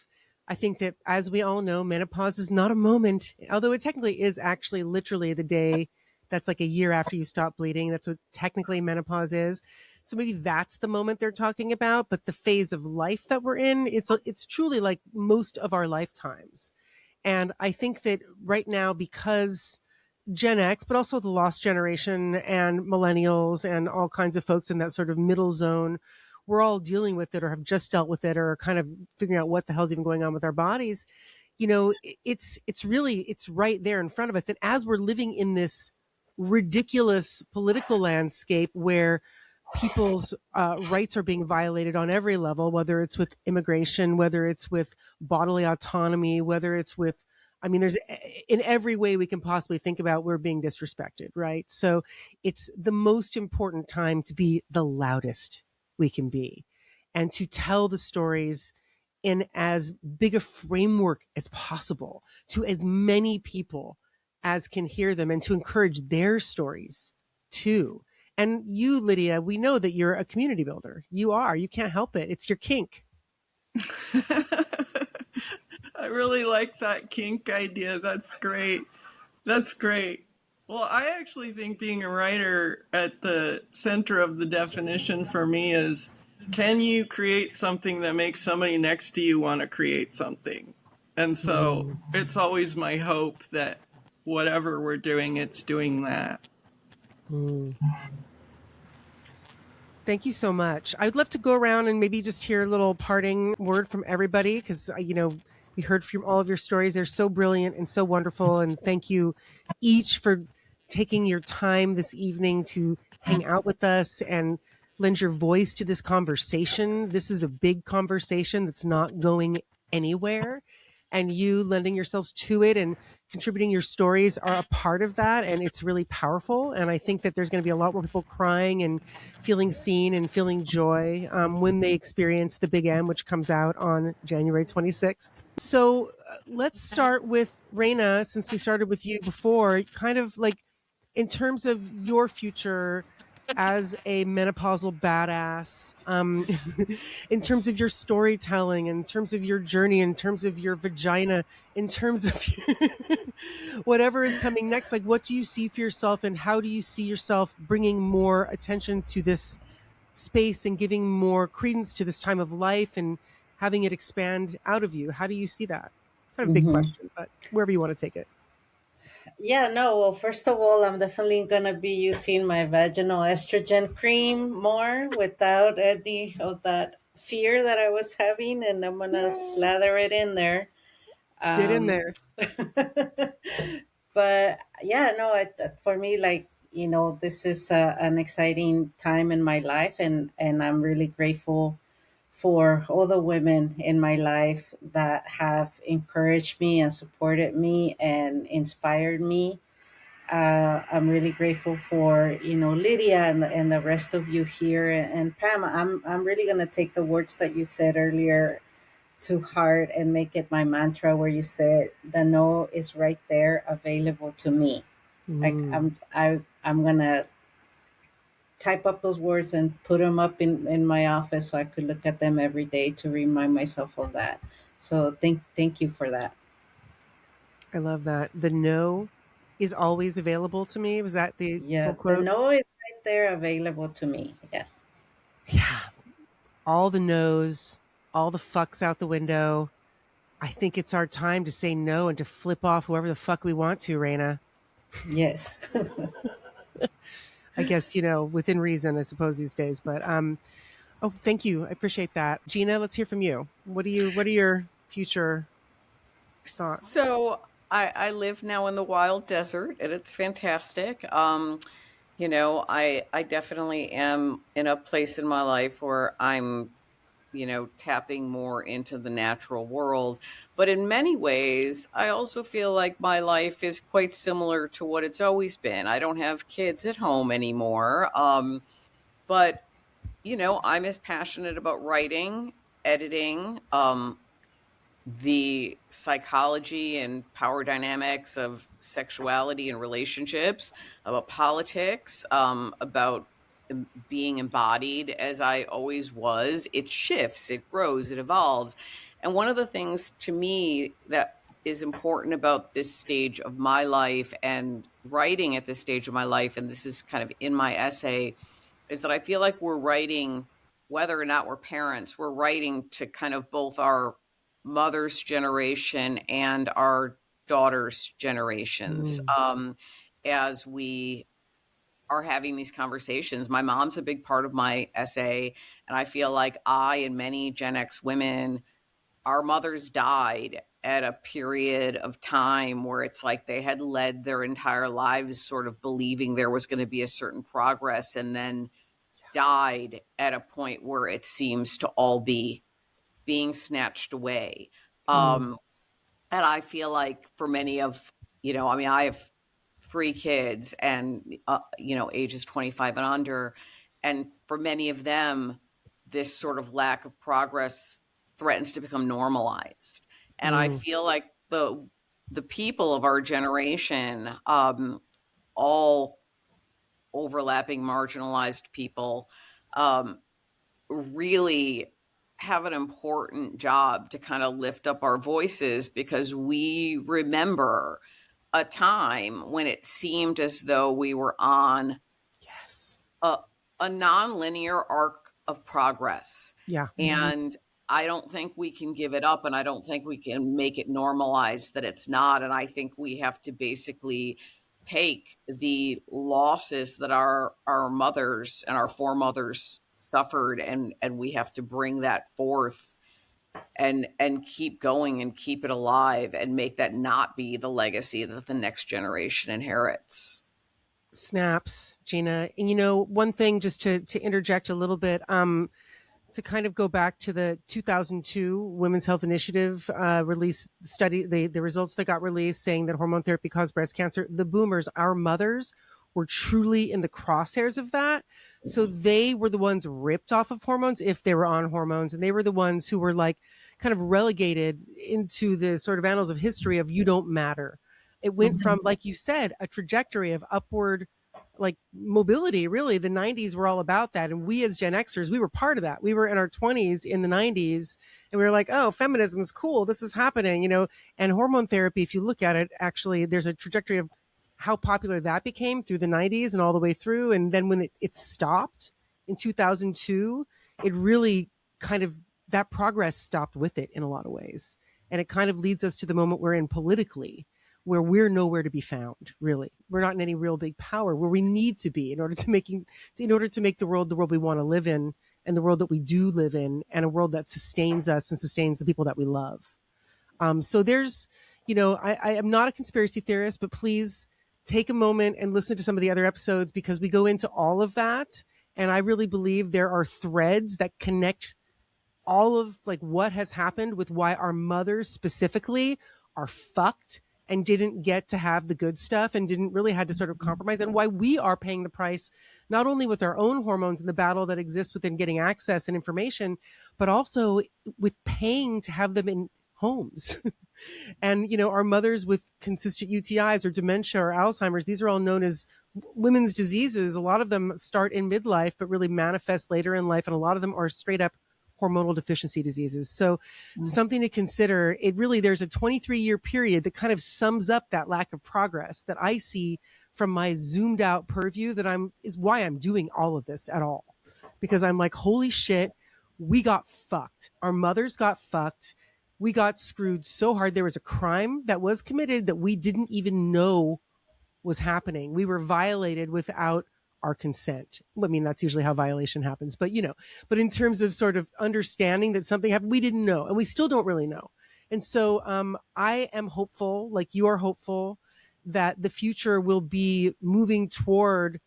I think that, as we all know, menopause is not a moment, although it technically is actually literally the day that's like a year after you stop bleeding. That's what technically menopause is. So maybe that's the moment they're talking about. But the phase of life that we're in, it's truly like most of our lifetimes. And I think that right now, because Gen X, but also the lost generation and millennials and all kinds of folks in that sort of middle zone, we're all dealing with it or have just dealt with it or kind of figuring out what the hell's even going on with our bodies. It's right there in front of us. And as we're living in this ridiculous political landscape where people's rights are being violated on every level, whether it's with immigration, whether it's with bodily autonomy, whether it's with, there's in every way we can possibly think about, we're being disrespected, right? So it's the most important time to be the loudest we can be and to tell the stories in as big a framework as possible to as many people as can hear them, and to encourage their stories too. And you, Lidia, we know that you're a community builder. You can't help it. It's your kink. I really like that kink idea. That's great. Well, I actually think being a writer, at the center of the definition for me is, can you create something that makes somebody next to you want to create something? And so it's always my hope that whatever we're doing, it's doing that. Thank you so much. I'd love to go around and maybe just hear a little parting word from everybody, because, we heard from all of your stories. They're so brilliant and so wonderful. And thank you each for taking your time this evening to hang out with us and lend your voice to this conversation. This is a big conversation that's not going anywhere. And you lending yourselves to it and contributing your stories are a part of that. And it's really powerful. And I think that there's going to be a lot more people crying and feeling seen and feeling joy when they experience the Big M, which comes out on January 26th. So let's start with Reyna, since we started with you before, kind of like in terms of your future as a menopausal badass, in terms of your storytelling, in terms of your journey, in terms of your vagina, in terms of whatever is coming next, like what do you see for yourself, and how do you see yourself bringing more attention to this space and giving more credence to this time of life and having it expand out of you? How do you see that? Kind of a big question, but wherever you want to take it. Yeah, no, well, first of all, I'm definitely going to be using my vaginal estrogen cream more without any of that fear that I was having, and I'm going to slather it in there. Get in there. But yeah, no, for me, like, this is an exciting time in my life, and I'm really grateful for all the women in my life that have encouraged me and supported me and inspired me. I'm really grateful for Lydia and the rest of you here, and Pam. I'm really gonna take the words that you said earlier to heart and make it my mantra, where you said the no is right there available to me. Like I'm gonna type up those words and put them up in my office so I could look at them every day to remind myself of that. So thank you for that. I love that. The no is always available to me. Was that the full quote? The no is right there available to me. Yeah. Yeah. All the no's, all the fucks out the window. I think it's our time to say no and to flip off whoever the fuck we want to, Reyna. Yes. I guess, within reason, I suppose, these days. But oh, thank you. I appreciate that. Gina, let's hear from you. What are your future thoughts? So I live now in the wild desert, and it's fantastic. I definitely am in a place in my life where I'm, tapping more into the natural world. But in many ways, I also feel like my life is quite similar to what it's always been. I don't have kids at home anymore. But, I'm as passionate about writing, editing, the psychology and power dynamics of sexuality and relationships, about politics, about being embodied as I always was. It shifts, it grows, it evolves. And one of the things to me that is important about this stage of my life and writing at this stage of my life, and this is kind of in my essay, is that I feel like we're writing, whether or not we're parents, we're writing to kind of both our mother's generation and our daughter's generations. As we are having these conversations, my mom's a big part of my essay, and I feel like I and many Gen X women, our mothers died at a period of time where it's like they had led their entire lives sort of believing there was going to be a certain progress, and then died at a point where it seems to all be being snatched away. And I feel like for many of, I have 3 kids and, ages 25 and under. And for many of them, this sort of lack of progress threatens to become normalized. And I feel like the people of our generation, all overlapping marginalized people, really have an important job to kind of lift up our voices, because we remember a time when it seemed as though we were on a nonlinear arc of progress. Yeah. And I don't think we can give it up, and I don't think we can make it normalized that it's not. And I think we have to basically take the losses that our mothers and our foremothers suffered, and we have to bring that forth and keep going and keep it alive and make that not be the legacy that the next generation inherits. Snaps, Gina. And one thing, just to interject a little bit, to kind of go back to the 2002 Women's Health Initiative release study, the results that got released saying that hormone therapy caused breast cancer. The boomers, our mothers, were truly in the crosshairs of that. So they were the ones ripped off of hormones if they were on hormones. And they were the ones who were like kind of relegated into the sort of annals of history of you don't matter. It went from, like you said, a trajectory of upward like mobility. Really, the 90s were all about that. And we as Gen Xers, we were part of that. We were in our 20s in the 90s and we were like, oh, feminism is cool. This is happening, and hormone therapy, if you look at it, actually, there's a trajectory of how popular that became through the 90s and all the way through. And then when it stopped in 2002, it really kind of, that progress stopped with it in a lot of ways. And it kind of leads us to the moment we're in politically, where we're nowhere to be found, really. We're not in any real big power where we need to be in order to make the world we want to live in, and the world that we do live in, and a world that sustains us and sustains the people that we love. So there's, I am not a conspiracy theorist, but please take a moment and listen to some of the other episodes, because we go into all of that. And I really believe there are threads that connect all of like what has happened with why our mothers specifically are fucked and didn't get to have the good stuff and didn't really had to sort of compromise, and why we are paying the price, not only with our own hormones and the battle that exists within getting access and information, but also with paying to have them in homes. And, our mothers with consistent UTIs or dementia or Alzheimer's, these are all known as women's diseases. A lot of them start in midlife, but really manifest later in life. And a lot of them are straight up hormonal deficiency diseases. So something to consider. There's a 23-year period that kind of sums up that lack of progress that I see from my zoomed out purview, is why I'm doing all of this at all. Because I'm like, holy shit, we got fucked. Our mothers got fucked. We got screwed so hard. There was a crime that was committed that we didn't even know was happening. We were violated without our consent. I mean, that's usually how violation happens, but but in terms of sort of understanding that something happened, we didn't know, and we still don't really know. And so I am hopeful, like you are hopeful, that the future will be moving toward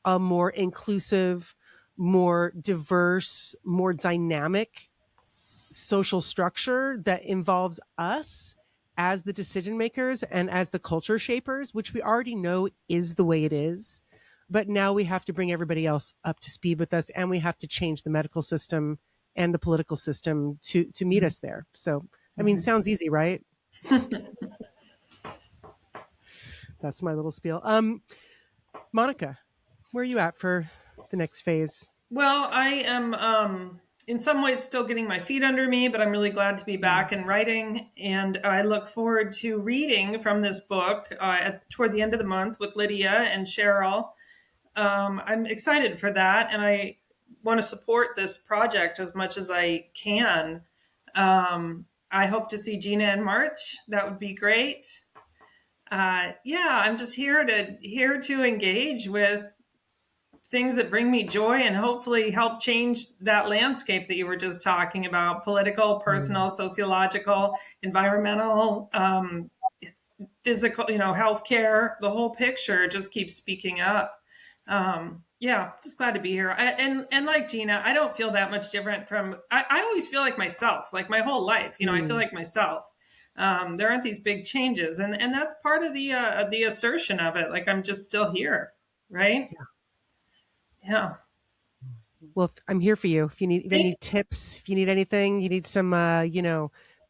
a more inclusive, more diverse, more dynamic social structure that involves us as the decision makers and as the culture shapers, which we already know is the way it is. But now we have to bring everybody else up to speed with us, and we have to change the medical system and the political system to meet us there. So, I mean, sounds easy, right? That's my little spiel. Monica, where are you at for the next phase? Well, I am in some ways still getting my feet under me, but I'm really glad to be back and writing. And I look forward to reading from this book toward the end of the month with Lidia and Cheryl. I'm excited for that, and I want to support this project as much as I can. I hope to see Gina in March. That would be great. I'm just here to engage with things that bring me joy and hopefully help change that landscape that you were just talking about: political, personal, sociological, environmental, physical, healthcare. The whole picture just keeps speaking up. Just glad to be here. And like Gina, I don't feel that much different from, I always feel like myself, like my whole life, I feel like myself. There aren't these big changes, and that's part of the assertion of it. Like, I'm just still here. Right. Yeah. Well, I'm here for you. If you need any tips, if you need anything, you need some,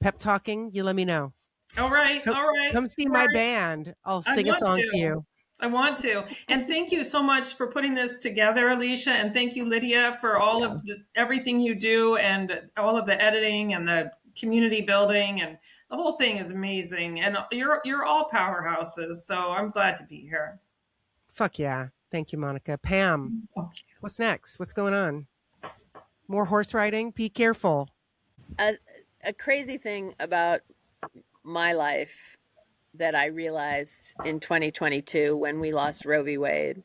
pep talking, you let me know. All right. Come see my band. I'll sing a song to you. I want to. And thank you so much for putting this together, Alicia. And thank you, Lidia, for all of everything you do, and all of the editing and the community building, and the whole thing is amazing. And you're all powerhouses. So I'm glad to be here. Fuck yeah. Thank you, Monica. Pam, what's next? What's going on? More horse riding? Be careful. A crazy thing about my life that I realized in 2022 when we lost Roe v. Wade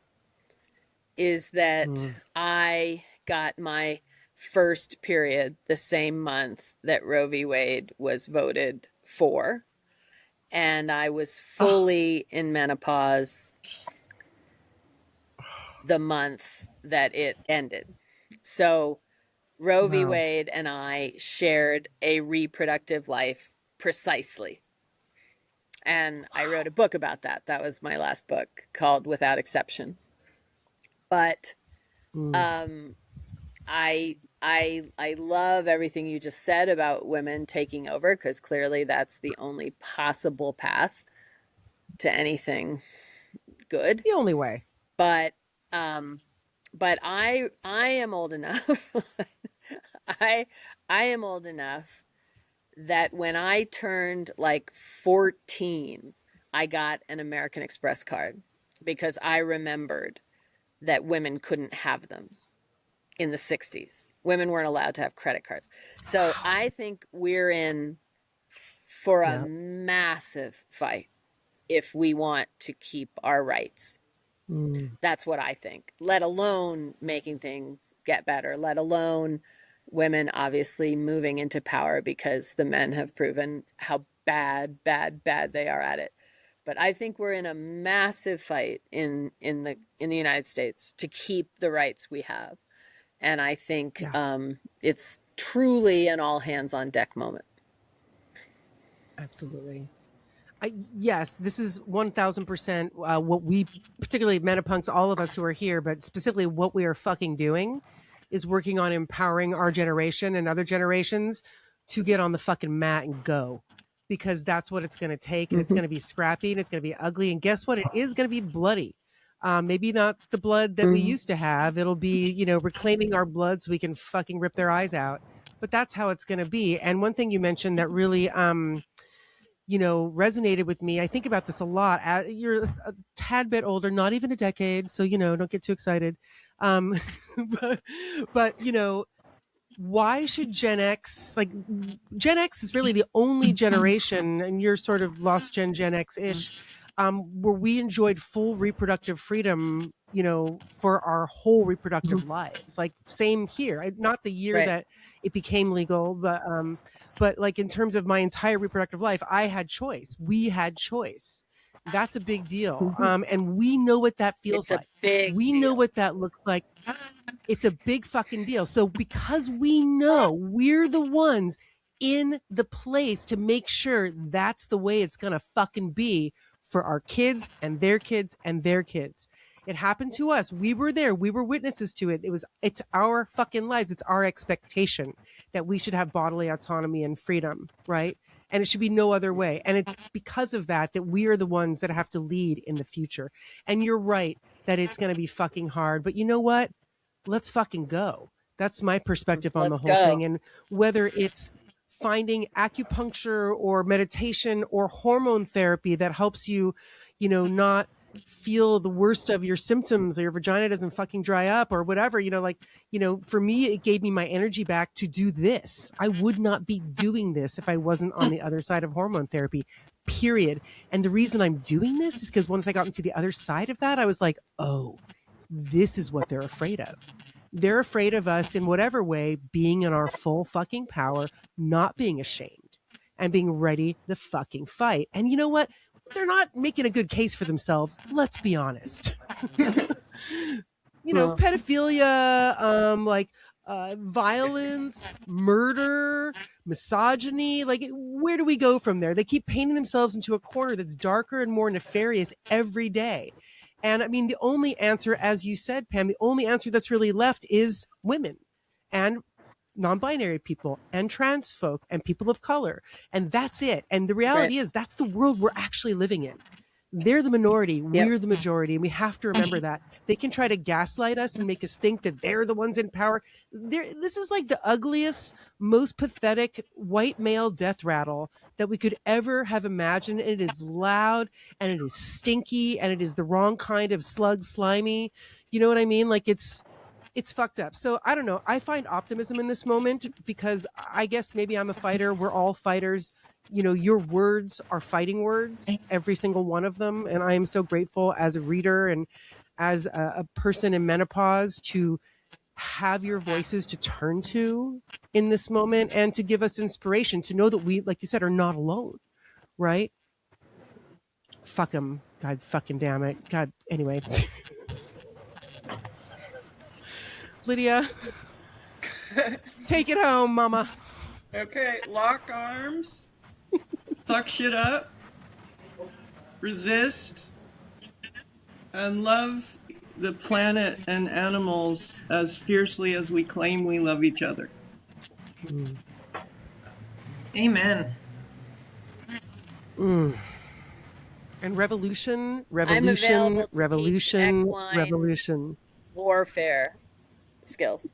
is that I got my first period the same month that Roe v. Wade was voted for. And I was fully in menopause the month that it ended. So Roe v. Wade and I shared a reproductive life precisely. And I wrote a book about that. That was my last book, called Without Exception. But I love everything you just said about women taking over, because clearly that's the only possible path to anything good. The only way. But I am old enough. I am old enough that when I turned like 14, I got an American Express card because I remembered that women couldn't have them. in the 60s. Women weren't allowed to have credit cards. So I think we're in for a massive fight if we want to keep our rights. That's what I think, let alone making things get better, let alone women obviously moving into power because the men have proven how bad they are at it. But I think we're in a massive fight in the United States to keep the rights we have. And I think it's truly an all hands on deck moment. Absolutely. Yes, this is 1000% what we, particularly Menopunks, all of us who are here, but specifically what we are fucking doing is working on empowering our generation and other generations to get on the fucking mat and go. Because that's what it's going to take, and it's going to be scrappy, and it's going to be ugly, and guess what? It is going to be bloody. Maybe not the blood that we used to have. It'll be, you know, reclaiming our blood so we can fucking rip their eyes out. But that's how it's going to be. And one thing you mentioned that really, you know, resonated with me. I think about this a lot. You're a tad bit older, not even a decade, so, you know, don't get too excited. But you know, why should Gen X, like Gen X is really the only generation, and you're sort of lost Gen X-ish, where we enjoyed full reproductive freedom, you know, for our whole reproductive lives. Like same here, not the year that it became legal, but like in terms of my entire reproductive life, I had choice. We had choice. That's a big deal. And we know what that feels like. We know what that looks like. It's a big fucking deal. So because we know we're the ones in the place to make sure that's the way it's going to fucking be for our kids and their kids and their kids. It happened to us. We were there. We were witnesses to it. It's our fucking lives. It's our expectation that we should have bodily autonomy and freedom, right? And it should be no other way. And it's because of that we are the ones that have to lead in the future. And you're right that it's going to be fucking hard. But you know what? Let's fucking go. That's my perspective on the whole thing. And whether it's finding acupuncture or meditation or hormone therapy that helps you, you know, not feel the worst of your symptoms, or your vagina doesn't fucking dry up or whatever, you know, like, you know, for me, it gave me my energy back to do this. I would not be doing this if I wasn't on the other side of hormone therapy, period. And the reason I'm doing this is because once I got into the other side of that, I was like, oh, this is what they're afraid of. They're afraid of us in whatever way being in our full fucking power, not being ashamed, and being ready to fucking fight. And you know what? They're not making a good case for themselves. Let's be honest. You know, pedophilia, violence, murder, misogyny. Like, where do we go from there? They keep painting themselves into a corner that's darker and more nefarious every day. And I mean, the only answer, as you said, Pam, the only answer that's really left is women and non-binary people and trans folk and people of color. And that's it. And the reality is that's the world we're actually living in. They're the minority. We're the majority. And we have to remember that. They can try to gaslight us and make us think that they're the ones in power. This is like the ugliest, most pathetic white male death rattle that we could ever have imagined. It is loud and it is stinky and it is the wrong kind of slug slimy. You know what I mean? Like it's fucked up. So I don't know. I find optimism in this moment because I guess maybe I'm a fighter. We're all fighters. You know, your words are fighting words, every single one of them. And I am so grateful as a reader and as a person in menopause to have your voices to turn to in this moment and to give us inspiration to know that we, like you said, are not alone. Right? Fuck them. God fucking damn it. God. Anyway. Lydia, take it home, mama. Okay, lock arms, fuck shit up, resist, and love the planet and animals as fiercely as we claim we love each other. Amen. And revolution, warfare skills.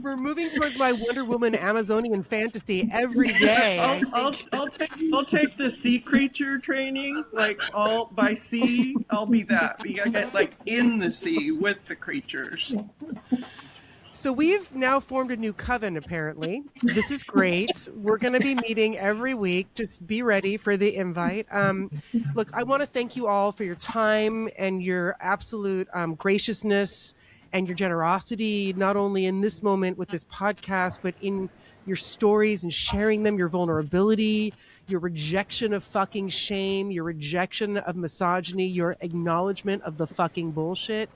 we're moving towards my Wonder Woman Amazonian fantasy every day. I'll take the sea creature training, like all by sea. I'll be that. You gotta get like in the sea with the creatures. So we've now formed a new coven, apparently. This is great. We're going to be meeting every week. Just be ready for the invite. Look, I want to thank you all for your time and your absolute graciousness and your generosity, not only in this moment with this podcast, but in your stories and sharing them, your vulnerability, your rejection of fucking shame, your rejection of misogyny, your acknowledgement of the fucking bullshit,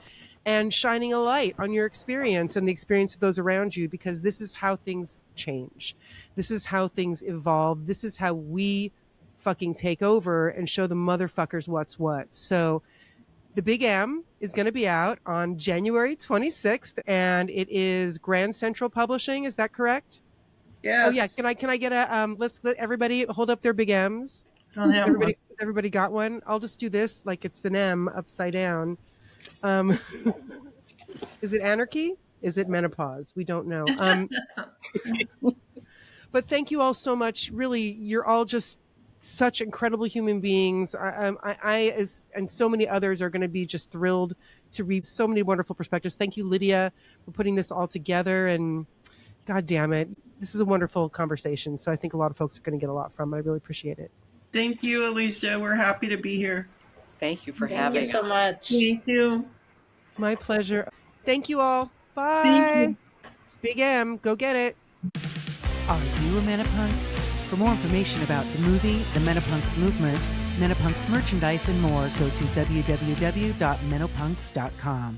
and shining a light on your experience and the experience of those around you, because this is how things change. This is how things evolve. This is how we fucking take over and show the motherfuckers what's what. So the Big M is going to be out on January 26th, and it is Grand Central Publishing. Is that correct? Yes. Oh yeah. Can I get a, let's let everybody hold up their Big M's. I don't have one. Everybody got one? I'll just do this like it's an M upside down. Is it anarchy? Is it menopause? We don't know. But thank you all so much. Really, you're all just such incredible human beings. I and so many others are going to be just thrilled to read so many wonderful perspectives. Thank you, Lidia, for putting this all together. And God damn it, this is a wonderful conversation. So I think a lot of folks are going to get a lot from it. I really appreciate it. Thank you, Alicia. We're happy to be here. Thank you for Thank having you so us. much. Thank you. My pleasure. Thank you all. Bye. Thank you. Big M, go get it. Are you a menopunk? For more information about the movie, the Menopunks movement, Menopunks merchandise, and more, go to www.menopunks.com.